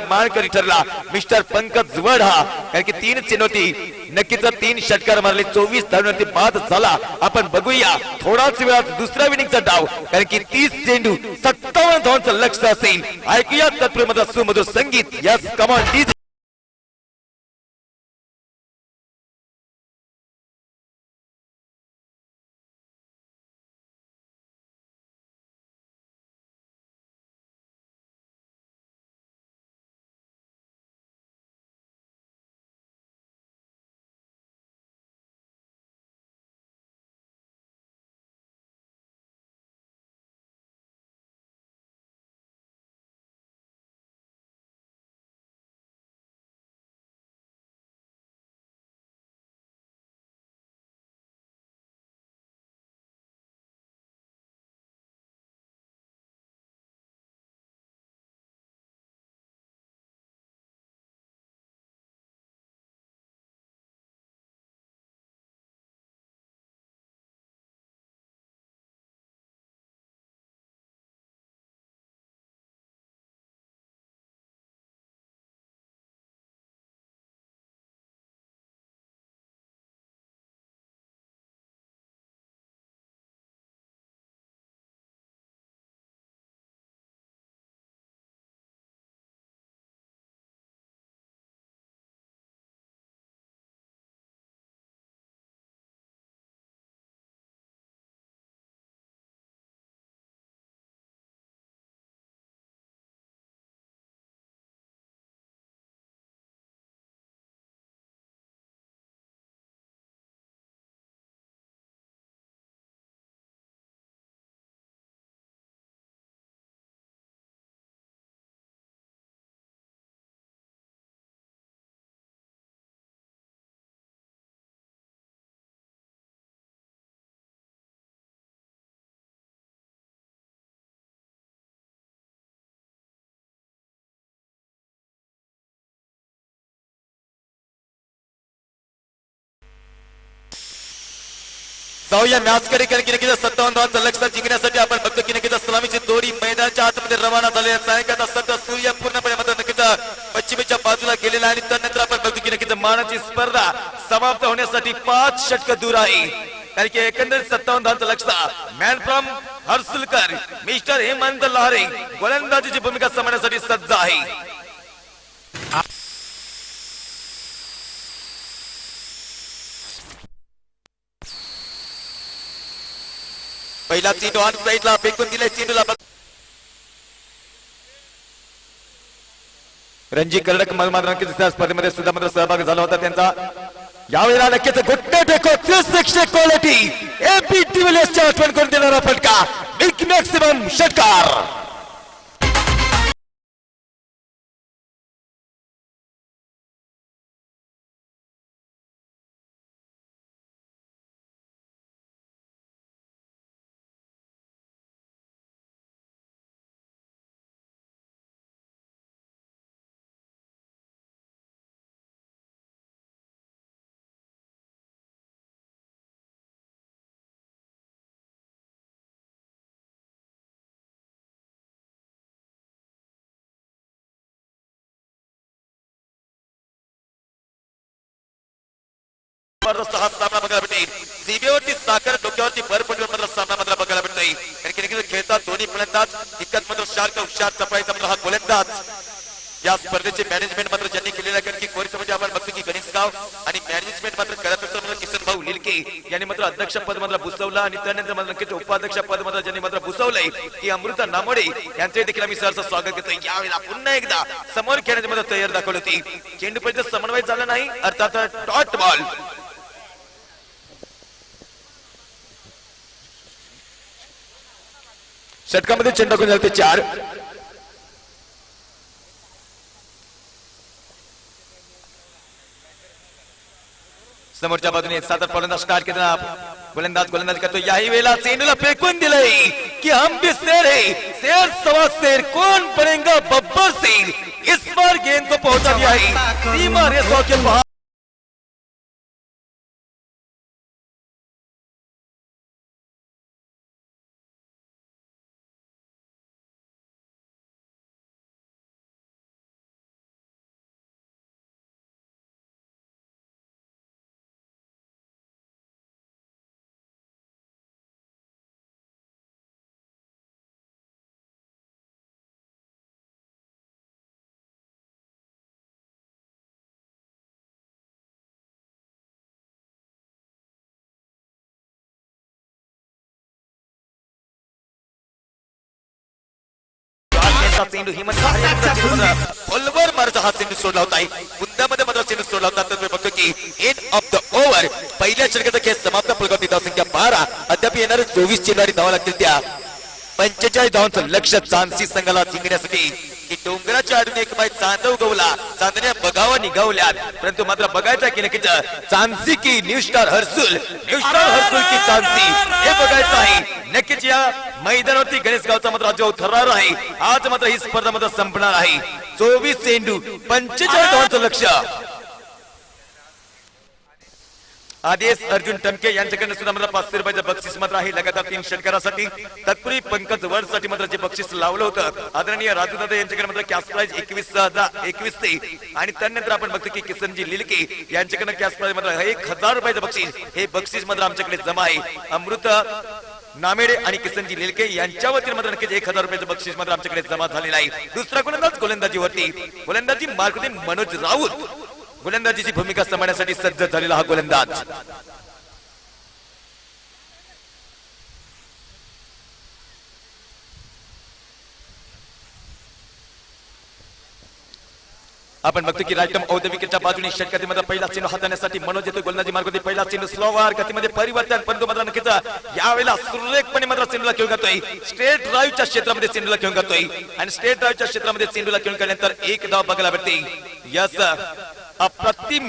मानकरी ठरला मिस्टर पंकज वडा. कारण की 3 चेंडूवरती नक्कीच 3 षटकार मारले. 24 धावांवरती बाद झाला. आपण बघूया थोडाच वेळात दुसरा विनिंगचा डाव कारण की 30 चेंडू 57 धावांचं लक्ष असेल. ऐकूया तत्पूर्वी सुमधुर संगीत. Yes come on DJ. जाऊया मॅच कडे कारण की नक्कीच 57 धावांचं लक्ष्य जिंकण्यासाठी आपण बघतो की नक्कीच सलामीची दोरी मैदानाच्या आतमध्ये रवाना झाली आहे. सायंकाळचा सध्या सूर्य पूर्णपणे मात्र नक्कीच पश्चिमेच्या बाजूला गेलेला आणि त्यानंतर आपण बघतो की नक्कीच मानाची स्पर्धा समाप्त होण्यासाठी 5 षटक दूर आहे. कारण की एकंदरीत 57 धावांचं लक्ष्य मॅन फ्रॉम हर्सुलकर मिस्टर हेमंत लहरे गोलंदाजीची भूमिका सांभाळण्यासाठी सज्ज आहे. पहिला चेंडू ऑन साइडला फेकून दिलाय. चेंडूला रणजी कर्डक मात्र स्पर्धेमध्ये सुद्धा मात्र सहभाग झाला होता त्यांचा. यावेळेला नक्कीच गुट्टे टेको 360 क्वालिटी एपी डिव्हिलियर्सच्या आठवण करून देणारा फटका बिग मॅक्सिमम षटकार. जबरदस्त हा सामना बघायला भेटेल. जिभेवरती साखर डोक्यावरती बर्फ पडून मात्र सामना मात्र बघायला भेटत नाही. कारण की खेळतात दोन्ही फलंदाज तितकंच मात्र शार्क हुशार सफाईचा मात्र हा गोलंदाज. या स्पर्धेचे मॅनेजमेंट मात्र ज्यांनी केलेलं आहे कारण की कोर्स मध्ये आपण बघतो की गणेशगाव आणि मॅनेजमेंट मात्र करत असताना किसन भाऊ लिलके यांनी मात्र अध्यक्ष पद मात्र भूसवलं आणि त्यानंतर मात्र नक्कीच उपाध्यक्ष पद मात्र ज्यांनी मात्र भूसवलंय की अमृता नामोडे यांचे देखील आम्ही सहर्ष स्वागत करतोय. यावेळेला पुन्हा एकदा समोर खेळण्याची मात्र तयार दाखवली होती. चेंडू पर्यंत समन्वय झाला नाही, अर्थात डॉट बॉल. षटकामध्ये चेंडू टाकून झाले ते 4. समोरच्या बाजूने सादर फलंदाज स्टार्ट केला. गोलंदाज करतो. याही वेळेला चेंडूला फेकून दिलंय की हम भी शेर है, शेर सवा शेर, कौन बनेगा बब्बर शेर. इस बार गेंद को पहुंचा दिया है सीमा रेसों के बाहर. चेंडू मारचा हा चेंडू सोडला होता. मुद्द्यामध्ये मात्र चेंडू सोडला होता. तर बघतो की एंड ऑफ द ओव्हर पहिल्या षटकाचा खेळ समाप्त. फलकावरती धावसंख्या 12. अद्याप येणार 24 चेंडू धावा लागतील त्या 45 धावांचं लक्ष चांदसी संघाला जिंकण्यासाठी. की डोंगराच्या आडून एक बाय चांद उगवला, चांदण्या बघावा निघावल्यात, परंतु मात्र बघायचं की नक्कीच चांदसी की न्यू स्टार हर्सुल की चांदसी हे बघायचं आहे. नक्कीच या मैदानावरती गणेश गावचा मात्र राज्य ठरणार आहे. आज मात्र ही स्पर्धा मात्र संपणार आहे. 24 चेंडू 45 धावांचं लक्ष. आदेश अर्जुन टमके यांच्याकडे सुद्धा मात्र 500 रुपयाचं बक्षीस मात्र आहे लगातार 3 षटकारासाठी. तत्पूर्वी पंकज वर्ड साठी मात्र जे बक्षीस लावलं होतं आदरणीय राजू दादा यांच्याकडे मात्र कॅश प्राइज 21,021 ते. आणि त्यानंतर आपण बघतो की किसनजी लिलके यांच्याकडे कॅश प्राइज मात्र 1,000 रुपयाचं बक्षीस. हे बक्षीस मात्र आमच्याकडे जमा आहे. अमृत नामेडे आणि किसनजी लिलके यांच्या वतीने मात्र नक्कीच 1,000 रुपयाचं बक्षीस मात्र आमच्याकडे जमा झालेलं आहे. दुसरा गोलंदाजीवरती गोलंदाजी मार्कमध्ये मनोज राऊत गोलंदाजीची भूमिका सांभाळण्यासाठी सज्ज झालेला हा गोलंदाज. आपण बघतो की राईट ऑफ द विकेटच्या बाजूने षटकामध्ये पहिला चेंडू हाताळण्यासाठी मनोज येतो. गोलंदाजी मार्गामध्ये पहिला चेंडू स्लोवर गतीमध्ये परिवर्तन, परंतु मात्र नक्कीच यावेळेला सुरेखपणे मात्र चेंडूला खेळून जातोय. स्ट्रेट ड्राईव्हच्या क्षेत्रामध्ये चेंडूला खेळून जातोय आणि स्ट्रेट ड्राईव्हच्या क्षेत्रामध्ये चेंडूला खेळून गेल्यानंतर 1 धाव बघायला भेटते. यस, अप्रतिम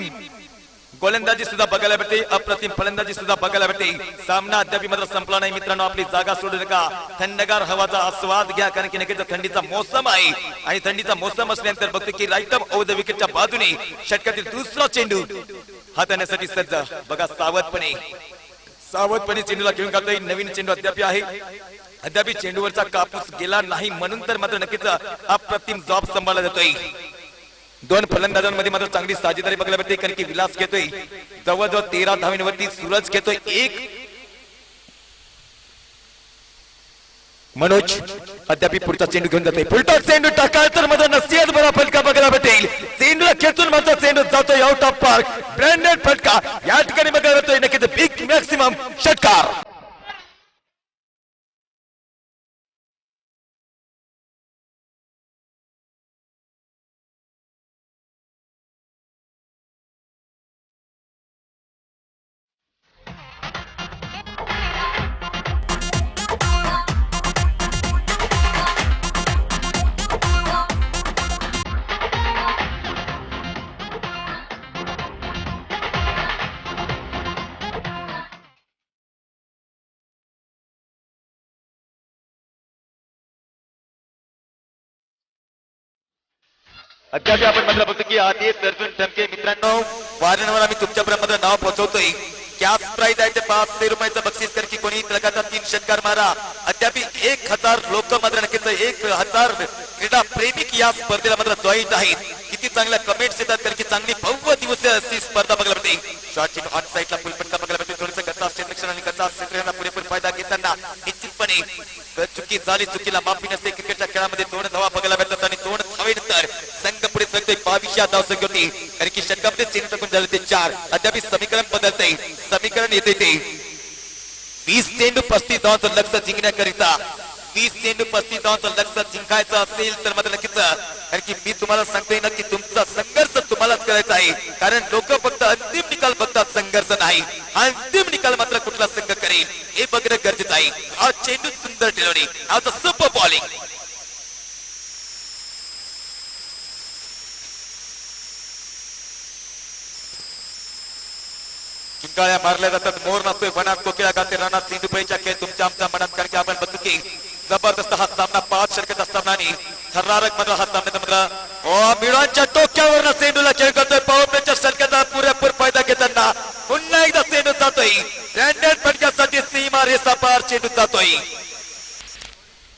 गोलंदाजी सुद्धा बघायला भेटते, अप्रतिम फलंदाजी सुद्धा बघायला भेटते. सामना अद्याप मात्र संपला नाही मित्रांनो. आपली जागा सोडू नका, थंडगार हवाचा आस्वाद घ्या, कारण की नक्कीच थंडीचा मोसम आहे. आणि थंडीचा मोसम असल्यानंतर बघतो की राईट ऑफ द विकेटच्या बाजूने षटकातील दुसरा चेंडू हाताळण्यासाठी सज्ज. बघा सावधपणे चेंडूला घेऊन जातोय. नवीन चेंडू अद्याप आहे, अद्याप चेंडूवरचा कापूस गेला नाही, म्हणून तर मात्र नक्कीच अप्रतिम जॉब सांभाळला जातोय. 2 फलंदाजांमध्ये मात्र चांगली साजेदारी बघायला भेटते, कारण की विलास घेतोय जवळजवळ 13 धावांवरती, सूरज घेतोय 1. मनोज अद्याप पुढचा चेंडू घेऊन जातोय. पुलटा चेंडू टाकाल तर मात्र नसीब बरा फटका बघायला भेटेल. चेंडूला खेचून मात्र चेंडू जातोय आउट ऑफ पार्क. ब्रँडेड फटका या ठिकाणी बघायला भेटतोय. नक्कीच बिग मॅक्सिमम षटकार. अद्याप आपण म्हटलं बघतो की आदेश अर्जुन टमके मित्रांनो, वारंवार आम्ही तुमच्यापर्यंत नाव पोहोचवतोय. कॅश प्राइज आहे ते 500 रुपयाचं बक्षीस, कर की कोणी लगातार 3 षटकार मारा. अद्याप 1,000 लोक मात्र नक्कीच 1,000 क्रीडा प्रेमिक या स्पर्धेला मात्र जॉईंट आहेत. किती चांगल्या कमेंट्स येतात, कारण की चांगली भव्य दिवसीय अशी स्पर्धा बघायला भेटते. शॉर्ट ऑन साईडला फुल फटका बघायला भेटते. थोडंसं गच्चा क्षेत्ररक्षण आणि गच्चा क्षेत्ररक्षणाला पुरेपूर फायदा घेताना निश्चितपणे चुकीला माफी नसते. क्रिकेटच्या खेळामध्ये 2 धावा बघायला भेटतात आणि 2 धावेनंतर संघ पुढे सरतोय. 22 या धावसंख्या होती, कारण की षटकामध्ये चेंडू टाकून झाले ते 4. अद्याप समीकरण बदलते, समीकरण येते ते 20 चेंडू 35 धावांचं लक्ष जिंकण्याकरिता 20 चेंडू 35 धावांचं लक्ष जिंकायचं असेल तर मात्र नक्कीच, कारण की मी तुम्हाला सांगतोय ना की तुमचा संघर्ष तुम्हालाच करायचा आहे, कारण लोक फक्त अंतिम निकाल बघतात, संघर्ष नाही. अंतिम निकाल मात्र कुठला संघ करेल हे बघणं गरजेचं आहे. हा चेंडू सुंदर ठेवणे, हा सुपर बॉलिंग. चिंकाळ्या मारल्या जातात, मोर नसतोय वनात, कोकिळा गाते रानात, सिंधुपैच्या खेळ तुमच्या आमच्या मनात, कारण की आपण बघतो की जबरदस्त हा सामना 5 षटकाच्या सामनाने थरारक मधला हा सामना मधला मिळांच्या टोक्यावर चेंडूला खेळ करतोय. पॉवर प्लेच्या षटकाचा पुरेपूर फायदा घेताना पुन्हा एकदा चेंडू जातोय, ब्रँडेड फटक्यासाठी सीमा रेषा पार चेंडू जातोय.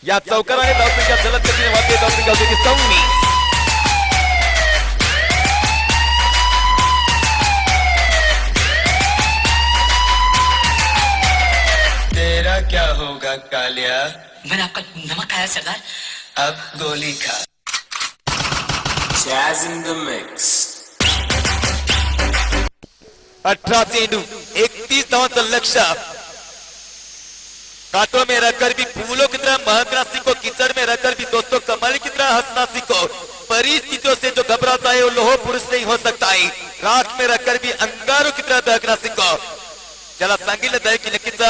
या चौकाराने धावसंख्या जलद गतीने वाढते, धावसंख्या होती की 19. तेरा क्या होगा कालिया? मैंने आपका नमक खाया सरदार. अब गोली खा. Jazz in the mix. 18 चेंडू 31 धावांचं लक्ष्य. कांटों में रहकर भी फूलों की तरह महकना सीखो, कीचड़ में रहकर भी दोस्तों कमल की तरह हंसना सीखो. परिस्थितियों से जो घबराता है वो लोह पुरुष नहीं हो सकता है. राख में रहकर भी अंगारों की तरह दहकना सीखो. ज्याला सांगितलं जाईल की नक्कीच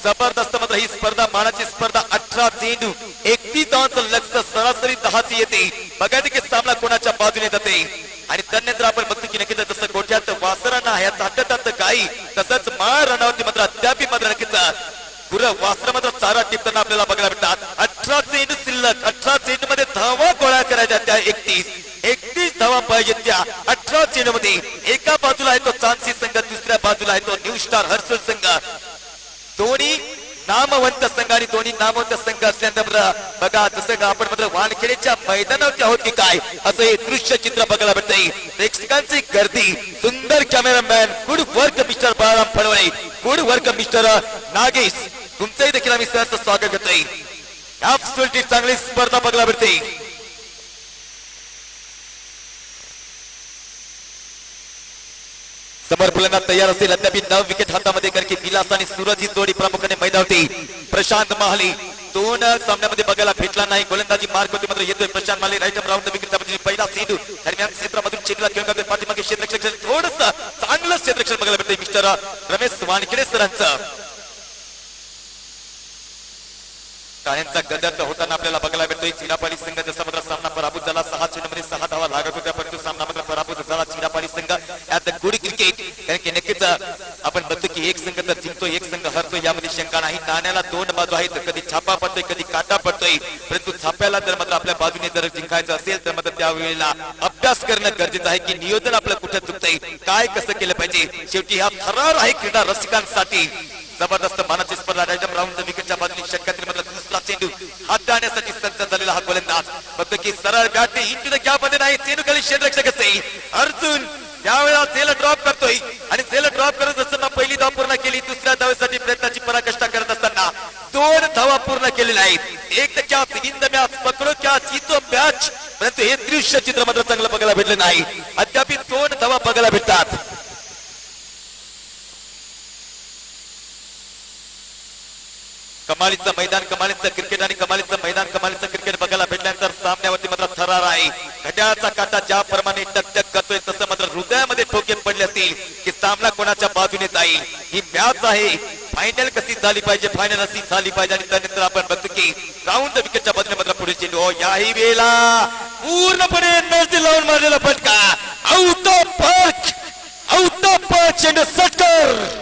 जबरदस्त मात्र ही स्पर्धा, मानाची स्पर्धा. 18 चेंडू 31 धावांचं लक्ष, सरासरी 10 येते. बघायचं की सामना कोणाच्या बाजूने जाते. आणि त्यानंतर आपण बघतो की नक्कीच जसं गोठ्यात वासरांना ह्याच हट्टतात काही, तसंच माळ रणावरती मात्र अद्याप मात्र नक्कीच पुरं वासर मात्र चारा टिपताना आपल्याला बघायला भेटतात. 18 चेंडू शिल्लक, 18 चेंडू मध्ये धावा गोळा करायच्या त्या 31 धावा पाहिजे त्या 18 चेंडू मध्ये. एका बाजूला आहे तो चांदसी संघ, दुसऱ्या बाजूला आहे तो न्यू स्टार हर्सुल संघ. दोन्ही नामवंत संघ आणि दोन्ही नामवंत संघ असल्यानंतर बघा जसं आपण मात्र वानखेडेच्या मैदानावरती आहोत की काय, असं हे दृश्य चित्र बघायला भेटतंय. प्रेक्षकांची गर्दी, सुंदर cameraman, good work mister Balaram Phadvale, good work mister Nagesh, तुमचंही देखील आम्ही सहर्ष स्वागत करतोय. ऍब्सोल्युटली चांगली स्पर्धा बघायला भेटते. समोर फलंदाज तयार असेल, अद्याप 9 विकेट हातामध्ये, कारण की विलास आणि सूरज ही जोडी प्रामुख्याने मैदानावरती. प्रशांत महाले 2 सामन्यामध्ये बघायला भेटला नाही, गोलंदाजी मार्क होती मात्र येतोय प्रशांत महाले. राईट राऊंड विकेटच्या बाजूने पहिला चेंडू दरम्यान क्षेत्रामधून चेंडूला घेऊन जातोय, पाठीमागे क्षेत्ररक्षण, थोडंसं चांगलं क्षेत्ररक्षण बघायला भेटतंय मिस्टर रमेश वानखेडे सरांचं. टाळ्यांचा गदर होताना आपल्याला बघायला भेटतोय. चिरापाली संघ जसा मात्र सामना पराभूत झाला, 6 चेंडूमध्ये 6 धावा लागत होत्या, परंतु सामना मात्र पराभूत झाला चिरापाली संघ. यात गुड क्रिकेट, कारण की नक्कीच आपण बघतो की एक संघ तर जिंकतो, एक संघ हरतो, यामध्ये शंका नाही. नाण्याला 2 बाजू आहेत, कधी छापा पडतोय, कधी काटा पडतोय, परंतु छाप्याला जर मात्र आपल्या बाजूने जर जिंकायचं असेल तर मात्र त्यावेळेला अभ्यास करणं गरजेचं आहे की नियोजन आपलं कुठे चुकतंय, काय कसं केलं पाहिजे. शेवटी हा थरार आहे क्रीडा रसिकांसाठी. जबरदस्त मानाची स्पर्धा. राईट राऊंड विकेटच्या बाजूने षटकातील मात्र दुसरा चेंडू हाताळण्यासाठी सज्ज झालेला हा गोलंदाज. फक्त की सरळ बॅटने इंटू द गॅप मध्ये नाही, चेंडू खाली क्षेत्ररक्षक असेल अर्जुन त्यावेळेला सेल ड्रॉप करतोय, आणि सेल ड्रॉप करत असताना पहिली धाव पूर्ण केली, दुसऱ्या धावेसाठी प्रयत्नाची पराकाष्ठा करत असताना 2 धावा पूर्ण केलेल्या आहेत. एक तर क्या विन द मॅच, पकडो क्या जीतो मॅच, परंतु हे दृश्य चित्र मात्र चांगलं बघायला भेटलं नाही. अद्याप 2 धावा बघायला भेटतात. कमालीचं मैदान, कमालीचं क्रिकेट आणि कमालीचं मैदान, कमालीचं क्रिकेट बघायला भेटल्यानंतर सामन्यावरती मात्र थरार आहे. घड्याळाचा काटा ज्याप्रमाणे टकटक करतोय तसं मात्र हृदयामध्ये ठोके पडले असतील की सामना कोणाच्या बाजूने जाईल. ही मॅच आहे, फायनल कशी झाली पाहिजे, फायनल अशी झाली पाहिजे. आणि त्यानंतर आपण बघतो की राऊंड विकेटच्या बाजूने मात्र पुढे चेंडू, याही वेळेला पूर्णपणे नजर लावून मारलेला फटका, आउट ऑफ पार्क चेंडू सटकर.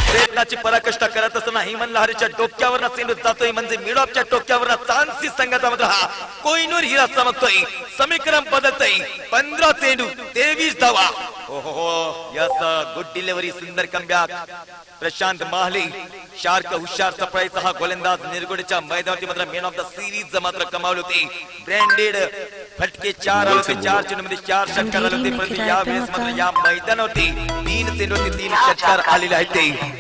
प्रयत्नाची पराकाष्ठा करत असताना हिमन लहरीच्या डोक्यावर चेंडू जातोय, म्हणजे मिडॉपच्या डोक्यावर चांदसी संघाचा मात्र हा कोहिनूर हिरा चमकतोय. समीकरण बदलतय. 15 चेंडू 23 धावा. हो यस गुड डिलिव्हरी सुंदर कमबॅक प्रशांत माहले शार्क हुशार सफळीचा हा गोलंदाज निरगुडच्या मैदानावरती मात्र मॅन ऑफ द सिरीज मात्र कमावले होते ब्रँडेड फटके 4 आले होते 4 चेंडूमध्ये 4 षटकार आले होते परंतु या वेळेस मात्र या मैदानावरती 3 चेंडूवरती 3 षटकार आलेले आहेत ते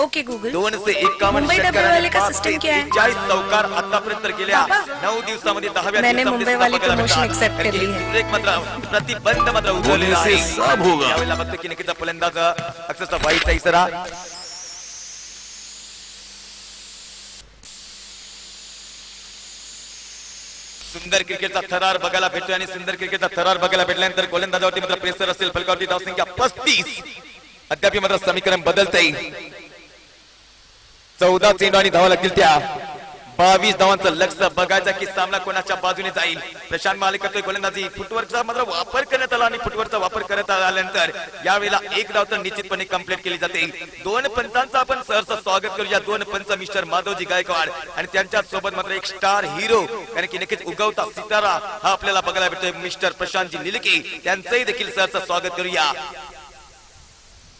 ओके गूगल 251 मुंबई डब्बे वाले का सिस्टम क्या है? 40 चौकार आतापर्यंत गेल्या 9 दिवसामध्ये 10व्या मैंने मुंबई वाली प्रमोशन एक्सेप्ट कर ली है एक मात्र प्रतिबंध मात्र उठवलेला आहे यावेळेला बघतो की नक्कीच फलंदाज अक्षरशः वाईटचा इशारा सुंदर क्रिकेटचा थरार बघायला भेटतोय आणि सुंदर क्रिकेटचा थरार बघायला भेटल्यानंतर गोलंदाजावरती मात्र प्रेशर असेल फलकावरती धावसंख्या 35 अद्याप मात्र समीकरण बदलतंय 14 चेंडू आणि धावा लागतील त्या 22 धावांचं लक्ष बघायचं की सामना कोणाच्या बाजूने जाईल प्रशांत माले करतोय गोलंदाजी फुटवर्कचा मात्र वापर करण्यात आला आणि फुटवर्कचा वापर करण्यात आल्यानंतर यावेळेला एक धाव तर निश्चितपणे कंप्लीट केली जाते 2 पंचांचं आपण सहर्ष स्वागत करूया 2 पंच मिस्टर माधवजी गायकवाड आणि त्यांच्या सोबत मात्र एक स्टार हिरो कारण की नक्कीच उगवता सितारा हा आपल्याला बघायला भेटतोय मिस्टर प्रशांतजी निलके त्यांचंही देखील सहर्ष स्वागत करूया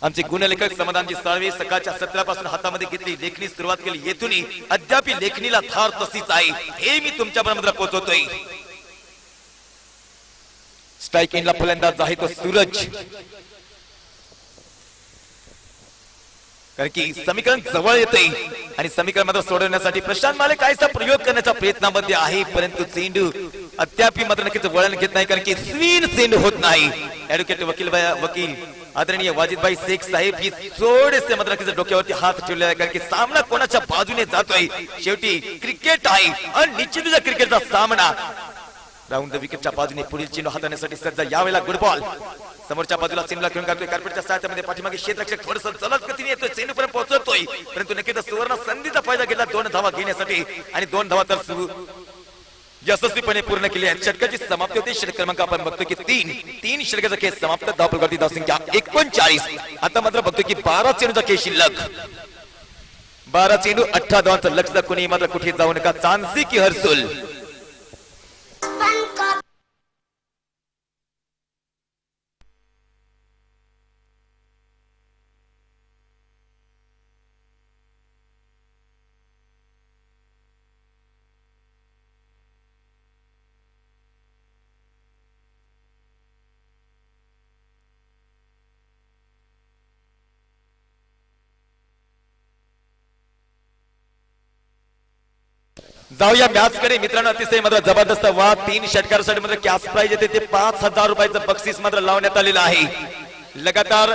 आमचे गुणलेखक समाधानजी साळवे सकाळच्या 17 पासून हातामध्ये घेतली लेखणी सुरुवात केली येथूनही अद्याप लेखणीला थार तशीच आहे हे मी तुमच्यापर्यंत पोहोचवतोय स्ट्राइक एंडला फलंदाज आहे तो सूरज कारण की समीकरण जवळ येते आणि समीकरण मात्र सोडवण्यासाठी प्रशांत माले काहीसा प्रयोग करण्याच्या प्रयत्नामध्ये आहे परंतु चेंडू अद्याप मात्र नक्कीच वळण घेत नाही कारण की स्विंग चेंडू होत नाही ऍडव्होकेट वकील आदरणीय वाजिदभाई शेख साहेब ही थोडेसे मात्र नक्कीच डोक्यावरती हात ठेवलेला आहे कारण की सामना कोणाच्या बाजूने जातोय शेवटी क्रिकेट आहे आणि निश्चितच क्रिकेटचा सामना राऊंड द विकेटच्या बाजूने पुढील चेंडू हाताळण्यासाठी सज्ज यावेळेला गुड बॉल समोरच्या बाजूला चेंडूला खेळून काढतोय कार्पेटच्या सहाय्यामध्ये पाठीमागे क्षेत्ररक्षक थोडंसं जलद गतीने येतोय चेंडू पर्यंत पोहोचतोय परंतु नक्कीच सुवर्ण संधीचा फायदा घेतला 2 धावा घेण्यासाठी आणि 2 धावा तर यशस्वीपणे पूर्ण केली आहे षटकाची समाप्ती होती षटक क्रमांक आपण बघतो की 3 षटकाचा खेळ समाप्त धावपलगती धावसंख्या 39 आता मात्र बघतो की 12 चेंडूचा खेळ शिल्लक 12 चेंडू 18 धावांचं लक्ष कोणी मात्र कुठे जाऊ नका चान्सी की हर्सुल जाऊया मॅच कडे मित्रांनो अतिशय मात्र जबरदस्त वाद 3 षटकारासाठी मात्र कॅश प्राइज येते ते 5000 रुपयाचं बक्षीस मात्र लावण्यात आलेलं आहे लगातार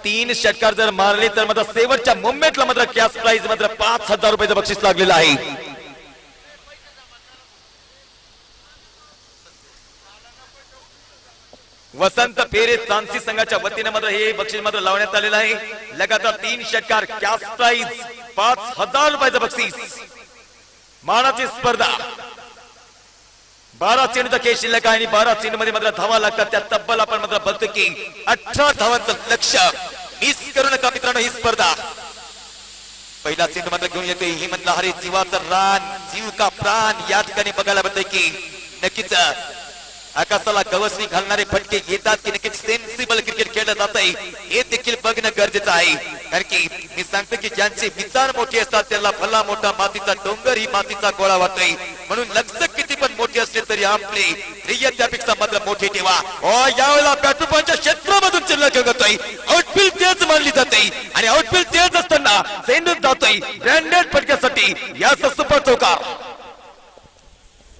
3 षटकार जर मारले तर मात्र शेवटच्या मोमेंटला मात्र कॅश प्राइज मात्र 5000 रुपयाचं बक्षीस लागलेलं आहे वसंत फेरे चांसी संघाच्या वतीने मात्र हे बक्षीस मात्र लावण्यात आलेलं आहे लगातार 3 षटकार कॅश प्राइज 5000 रुपयाचं बक्षीस मानाची स्पर्धा 12 चेंडूचा खेळ शिल्लक आहे आणि 12 चेंडू मध्ये मात्र धावा लागतात त्या तब्बल आपण मात्र बघतो की 18 धावांचं लक्ष मिस करू नका मित्रांनो ही स्पर्धा पहिला चेंडू मात्र घेऊन येतोय हेमंत लहारी जीवाचं रान जीव का प्राण या ठिकाणी बघायला मिळतंय की नक्कीच आकाशाला गवसणी घालणारे फटके येतात की नक्कीच सेन्सिबल क्रिकेट खेळलं जात आहे हे देखील बघणं गरजेचं आहे कारण की मी सांगतो की ज्यांचे विचार मोठे असतात त्याला भला मोठा मातीचा डोंगर ही मातीचा गोळा वाटतोय म्हणून लक्ष किती पण मोठे असले तरी आपले ध्येय त्यापेक्षा मात्र मोठे ठेवा यावेळेला बॅटरपॉईंटच्या क्षेत्रामधून चिल्लक करतोय आउटफील्ड तेज मानली जाते आणि आउटफील्ड तेज असताना चेंडू जातोय ब्रँडेड फटक्यासाठी या सुपर चौकार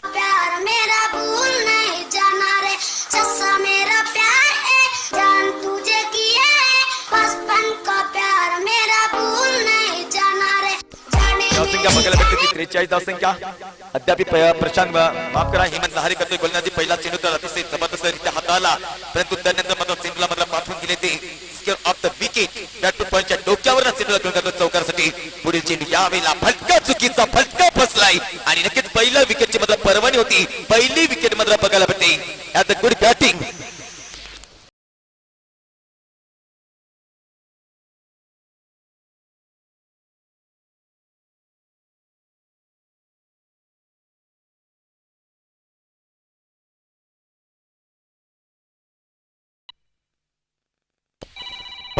प्यार मेरा भूल नहीं जाना रे सच्चा मेरा प्यार है जान तुझे किया है बचपन का प्यार मेरा भूल नहीं जाना रे धावसंख्या बघायला भेटते 43 धावसंख्या अद्याप प्रशांत माफ करा हेमंत लहारी करतोय गोलंदाजी पहिला चेंडू तर अतिशय जबरदस्तरित्या हाताळला परंतु त्यानंतर मात्र चेंडूला मात्र पाठवून दिले ते square of the wicket bat पॉईंटच्या डोक्यावर चेंडूला घेऊन जातो चौकारासाठी पुढील चेंडू यावेळेला फटका चुकीचा फटका फसलाय आणि नक्कीच पहिल्या विकेटची मात्र पर्वणी होती पहिली विकेट मात्र बघायला भेटते at the good batting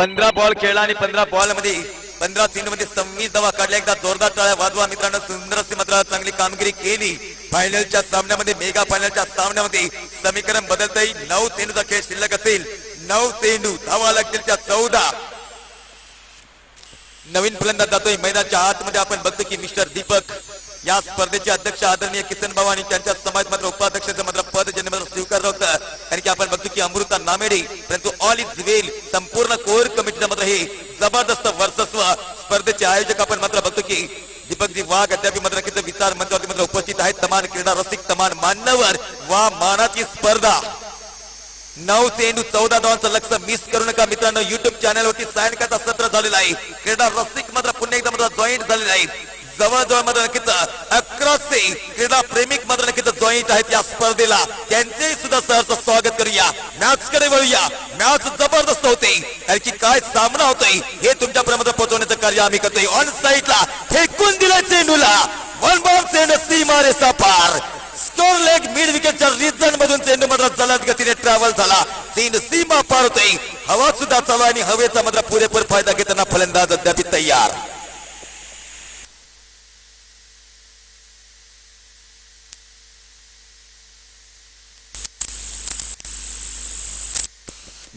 15 ball खेळला आणि 15 बॉल मध्ये 15 चेंडू मध्ये 26 धावा काढल्या. एकदा जोरदार टाळ्या वाजवा मित्रांनो. सुंदर अशी मात्र चांगली कामगिरी केली. फायनलच्या सामन्यामध्ये मेगा फायनलच्या सामन्यामध्ये समीकरण बदलता येईल. 9 चेंडूचा खेळ शिल्लक असेल. 9 चेंडू धावा लागतील त्या 14. नवीन फलंदाज जातोय मैदानाच्या आतमध्ये. आपण बघतो की मिस्टर दीपक या स्पर्धेचे अध्यक्ष आदरणीय किसन भाऊ आणि त्यांच्या समाज मात्र उपाध्यक्षाचं मात्र पद ज्यांनी मात्र स्वीकारलं होतं. कारण की आपण बघतो की अमृता नामेडे परंतु ऑल इज वेल संपूर्ण कोर कमिटीचं मात्र हे जबरदस्त वर्चस्व. स्पर्धेचे आयोजक आपण मात्र बघतो की दीपकजी वाघ अद्याप मात्र नक्कीच विचार मंचावरती मात्र उपस्थित आहेत. तमान क्रीडा रसिक तमान मान्यवर वा मानाची स्पर्धा. 9 चेंडू 14 धावांचं लक्ष मिस करू नका मित्रांनो. युट्यूब चॅनलवरती सायंकाळचा सत्र झालेला आहे. क्रीडा रसिक मात्र पुन्हा एकदा मात्र जॉईंट झालेला आहे. जवळजवळ मात्र नक्कीच 1100 क्रीडा प्रेमिक मात्र नक्कीच जॉईंट आहेत या स्पर्धेला. त्यांचे सुद्धा सहर्ष स्वागत करूया. मॅच कडे वळूया. मॅच जबरदस्त होते. कारण की काय सामना होतोय हे तुमच्यापर्यंत पोहोचवण्याचं कार्य आम्ही करतोय. ऑन साईडला फेकून दिला चेंडूला. वन बॉल चेंडू सीमा रे सापार. स्कोर लेग मिड विकेटच्या रिजन मधून चेंडू मात्र जलद गतीने ट्रॅव्हल झाला. तीन सीमा पार होते. हवा सुद्धा चालू आणि हवेचा मात्र पुरेपूर फायदा घेताना फलंदाज अद्याप तयार.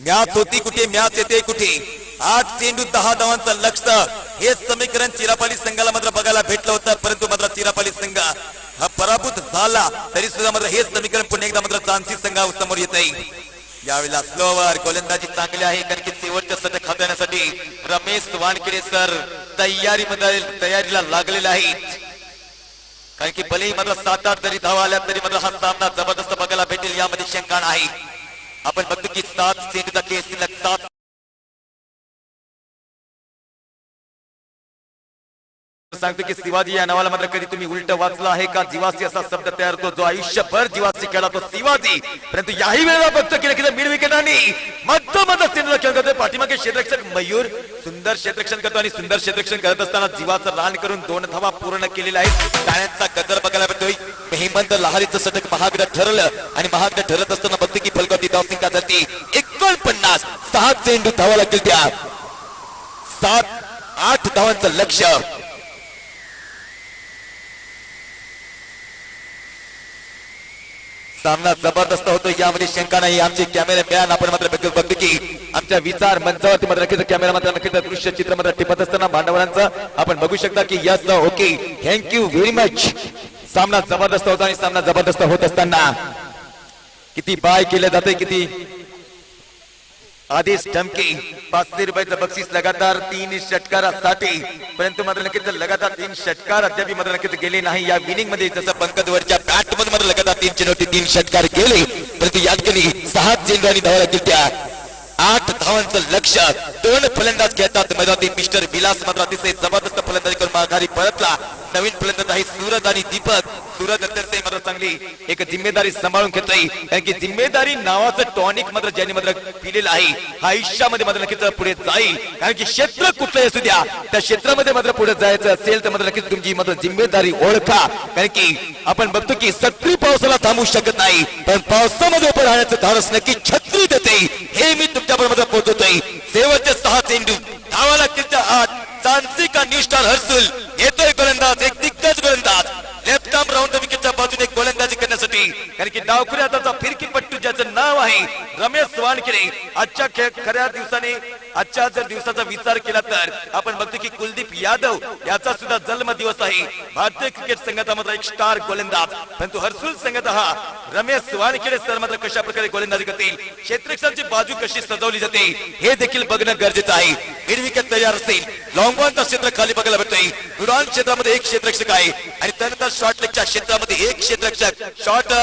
मॅच होती कुठे मॅच येते कुठे. 8 चेंडू 10 धावांचं लक्ष्य. हे समीकरण चिरापाली संघाला मात्र बघायला भेटलं होतं. परंतु मात्र चिरापाली संघ हा पराभूत झाला तरी सुद्धा मात्र हे समीकरण पुन्हा एकदा मात्र चांसी संघासमोर येत आहे. यावेळेला स्लोवर गोलंदाजी चांगली आहे. कारण की शेवटच्या शतक हाताळण्यासाठी रमेश वानखेडे सर तयारीला लागलेले आहेत. कारण की भलेही मात्र 7-8 जरी धावा आल्या तरी मात्र हा सामना जबरदस्त बघायला भेटेल यामध्ये शंका नाही. आपण बघतो की 7 चेंडूचा खेळ शिल्लक 7. सांगतो की शिवाजी या नावाला मात्र कधी तुम्ही उलट वाचला आहे का. जीवासी असा शब्द तयार होतो जो आयुष्यभर जीवासी खेळला तो शिवाजी. परंतु याही वेळेला बघतो की मिड विकेटांनी मध्य चेंडूचा खेळ करतोय. पाठीमागे क्षेत्ररक्षक मयूर सुंदर क्षेत्ररक्षण करतो आणि सुंदर क्षेत्ररक्षण करत असताना जीवाचं रान करून 2 धावा पूर्ण केलेला आहे. टाळ्यांचा गजर बघायला भेटतोय. हेमंत लहारीचं शतक महागडं ठरलं आणि महागडं ठरत असताना बघतो की फलकावती धावसंख्या धरती 49. 6 चेंडू धावा लागतील त्या 7-8 धावांचं लक्ष्य. सामना जबरदस्त होतो यामध्ये शंका नाही. आमचे कॅमेरामॅन आपण मात्र बघतो की आमच्या विचार मंचावरती मात्र नक्कीच कॅमेरा मात्र नक्कीच दृश्य चित्र मात्र टिपत असताना मांडवरांचं आपण बघू शकता की yes okay thank you very much. सामना जबरदस्त होता आणि सामना जबरदस्त होत असताना किती बाय केलं जाते किती आदेश धमकी. 500 रुपयाचं बक्षीस लगातार 3 षटकारासाठी. परंतु मात्र नक्कीच लगातार 3 षटकार अद्याप मात्र नक्कीच गेले नाही या विनिंग मध्ये. जसं पंकजवरच्या बॅट मध्ये मात्र लगातार 3 चेंडूवरती 3 षटकार गेले. परंतु यात गेली 6 चेंडू आणि धावा लागतील त्या 8 धावांचं लक्ष. 2 फलंदाज खेळतात मैदानात. मिस्टर विलास मात्र अतिशय जबरदस्त फलंदाजी करून माघारी परतला. नवीन फलंदाज आहे सूरज आणि दीपक. सूरज अत्यंत मात्र चांगली एक जिम्मेदारी सांभाळून घेतोय. कारण की जिम्मेदारी नावाचं टॉनिक मात्र ज्यांनी मात्र पिलेलं आहे आयुष्यामध्ये मात्र नक्कीच पुढे जाईल. कारण की क्षेत्र कुठलंही असू द्या त्या क्षेत्रामध्ये मात्र पुढे जायचं असेल तर मात्र नक्कीच तुमची मात्र जिम्मेदारी ओळखा. कारण की आपण बघतो की सत्री पावसाला थांबू शकत नाही पण पावसामध्ये उभं राहण्याचं धाडस नक्की छत्री देते. हे मी तुमच्याबरोबर पोहोचवतोय. शेवटचे 6 चेंडू धावा लागतील त्या 8. चांसी का न्यू स्टार हर्सुल येतोय गोलंदाज. एक दिग्गज गोलंदाज लेफ्ट आर्म राऊंड विकेटच्या बाजूने गोलंदाजी करण्यासाठी. कारण की डावखुरी हाताचा फिरकीपट्टू ज्याचं नाव आहे रमेश वानखेडे. आजच्या खऱ्या दिवसाने आजच्या जर दिवसाचा विचार केला तर आपण बघतो की कुलदीप यादव याचा सुद्धा जन्म दिवस आहे. भारतीय क्रिकेट संघाचा मात्र एक स्टार गोलंदाज. परंतु हर्सुल संघाचा हा रमेश वानखेडे सर मात्र कशा प्रकारे गोलंदाजी करतील क्षेत्ररक्षणाची बाजू कशी सजवली जाते हे देखील बघणं गरजेचं आहे. मिड विकेट तयार असेल. लॉंग ऑनचा क्षेत्र खाली बघायला भेटतोय. मिड क्षेत्रामध्ये 1 क्षेत्ररक्षक आहे आणि त्यानंतर शॉर्ट लेगच्या क्षेत्रामध्ये 1 क्षेत्ररक्षक. शॉर्ट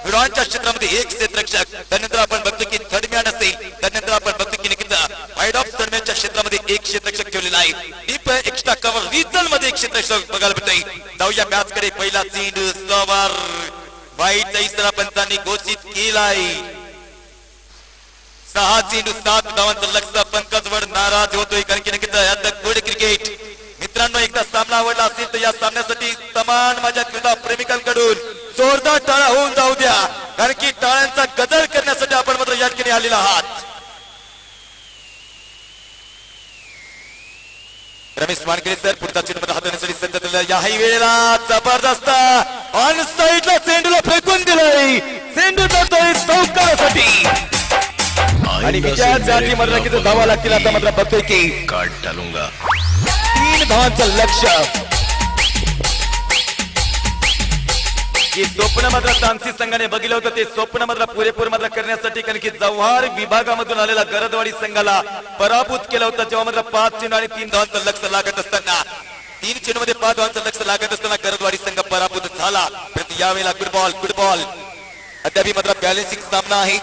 मिड ऑनच्या क्षेत्रामध्ये 1 क्षेत्ररक्षक. त्यानंतर आपण बघतो की थर्ड मॅन असेल. त्यानंतर आपण बघतो की नक्कीच वाईड ऑफ दरम्यानच्या क्षेत्रामध्ये 1 क्षेत्ररक्षक ठेवलेला आहे. डीप एक्स्ट्रा कव्हर रिजन मध्ये 1 क्षेत्ररक्षक बघायला भेटतोय. जाऊया मॅच कडे. पहिला चेंडू स्लोवर वाईट इशारा पंचांनी घोषित केलाय. 6 चेंडू 7 धावांचं लक्ष्य. पंकजवर नाराज होतोय कारण की नक्कीच गुड क्रिकेट. मित्रांनो एकदा सामना आवडला असेल तर या सामन्यासाठी तमाम माझ्या क्रीडा प्रेमिकांकडून जोरदार टाळ्या होऊन जाऊ द्या. कारण की टाळ्यांचा गजर करण्यासाठी आपण मात्र या ठिकाणी आलेला आहात. रमेश वानखेडे सर पुढचा चिन्ह हाताळण्यासाठी सज्ज झालेला याही वेळेला जबरदस्त ऑन साईडला चेंडूला फेकून दिलाय. चेंडू जातोय चौकारासाठी आणि विजयाच्या आधी मात्र किती धावा लागतील आता मात्र बघतोय की काट डालूंगा. 3 धावांचं लक्ष्य. हे स्वप्न मात्र तानसी संघाने बघितलं होतं ते स्वप्न मात्र पुरेपूर मात्र करण्यासाठी कारण की जव्हार विभागामधून आलेला गरजवाडी संघाला पराभूत केलं होतं जेव्हा मात्र 5 चेंडू आणि 3 धावांचं लक्ष लागत असताना 3 चेंडू मध्ये 5 धावांचं लक्ष लागत असताना गरजवाडी संघ पराभूत झाला. परंतु यावेळेला गुड बॉल अद्याप मात्र बॅलेन्सिंग सामना आहे.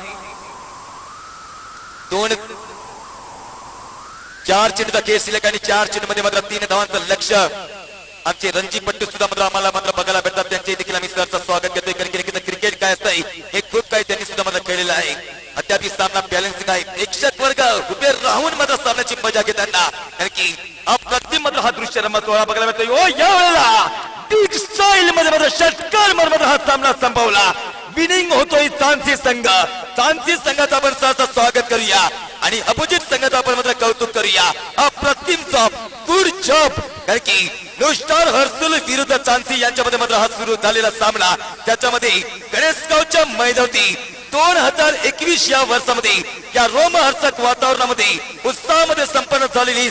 4 चेंडूचा खेळ शिल्लक आणि 4 चेंडू मध्ये मात्र 3 धावांचं लक्ष. आमचे रणजीपट्टू सुद्धा मात्र आम्हाला मात्र बघायला भेटतात त्यांचे देखील आम्ही सरचं स्वागत करतोय कारण की क्रिकेट काय असतंय हे खूप काही त्यांनी सुद्धा मात्र खेळलेलं आहे. अद्याप सामना बॅलन्सिंग आहे. प्रेक्षक वर्ग उभे राहून मात्र सामन्याची मजा घेताना कारण की अप्रतिम मात्र हा दृश्य रमत सोहळा बघायला भेटतोय. ओ यावेळेला बिग स्टाईल मध्ये मात्र षटकार मात्र हा सामना संपवला. विनिंग होतोय तानसी संघ. तानसी संघाचं आपण सहर्ष स्वागत करूया आणि अपोजिट संघाचं आपण मात्र कौतुक करूया. अप्रतिम जॉब गुड जॉब कारण की नुस्टार हर्सुल विरुद्ध चांसी यांच्यामध्ये मात्र हा सुरू झालेला सामना त्याच्यामध्ये गणेशगावच्या मैदावती 2021 या वर्षामध्ये या रोमहर्षक वातावरणामध्ये उत्साहामध्ये संपन्न झालेली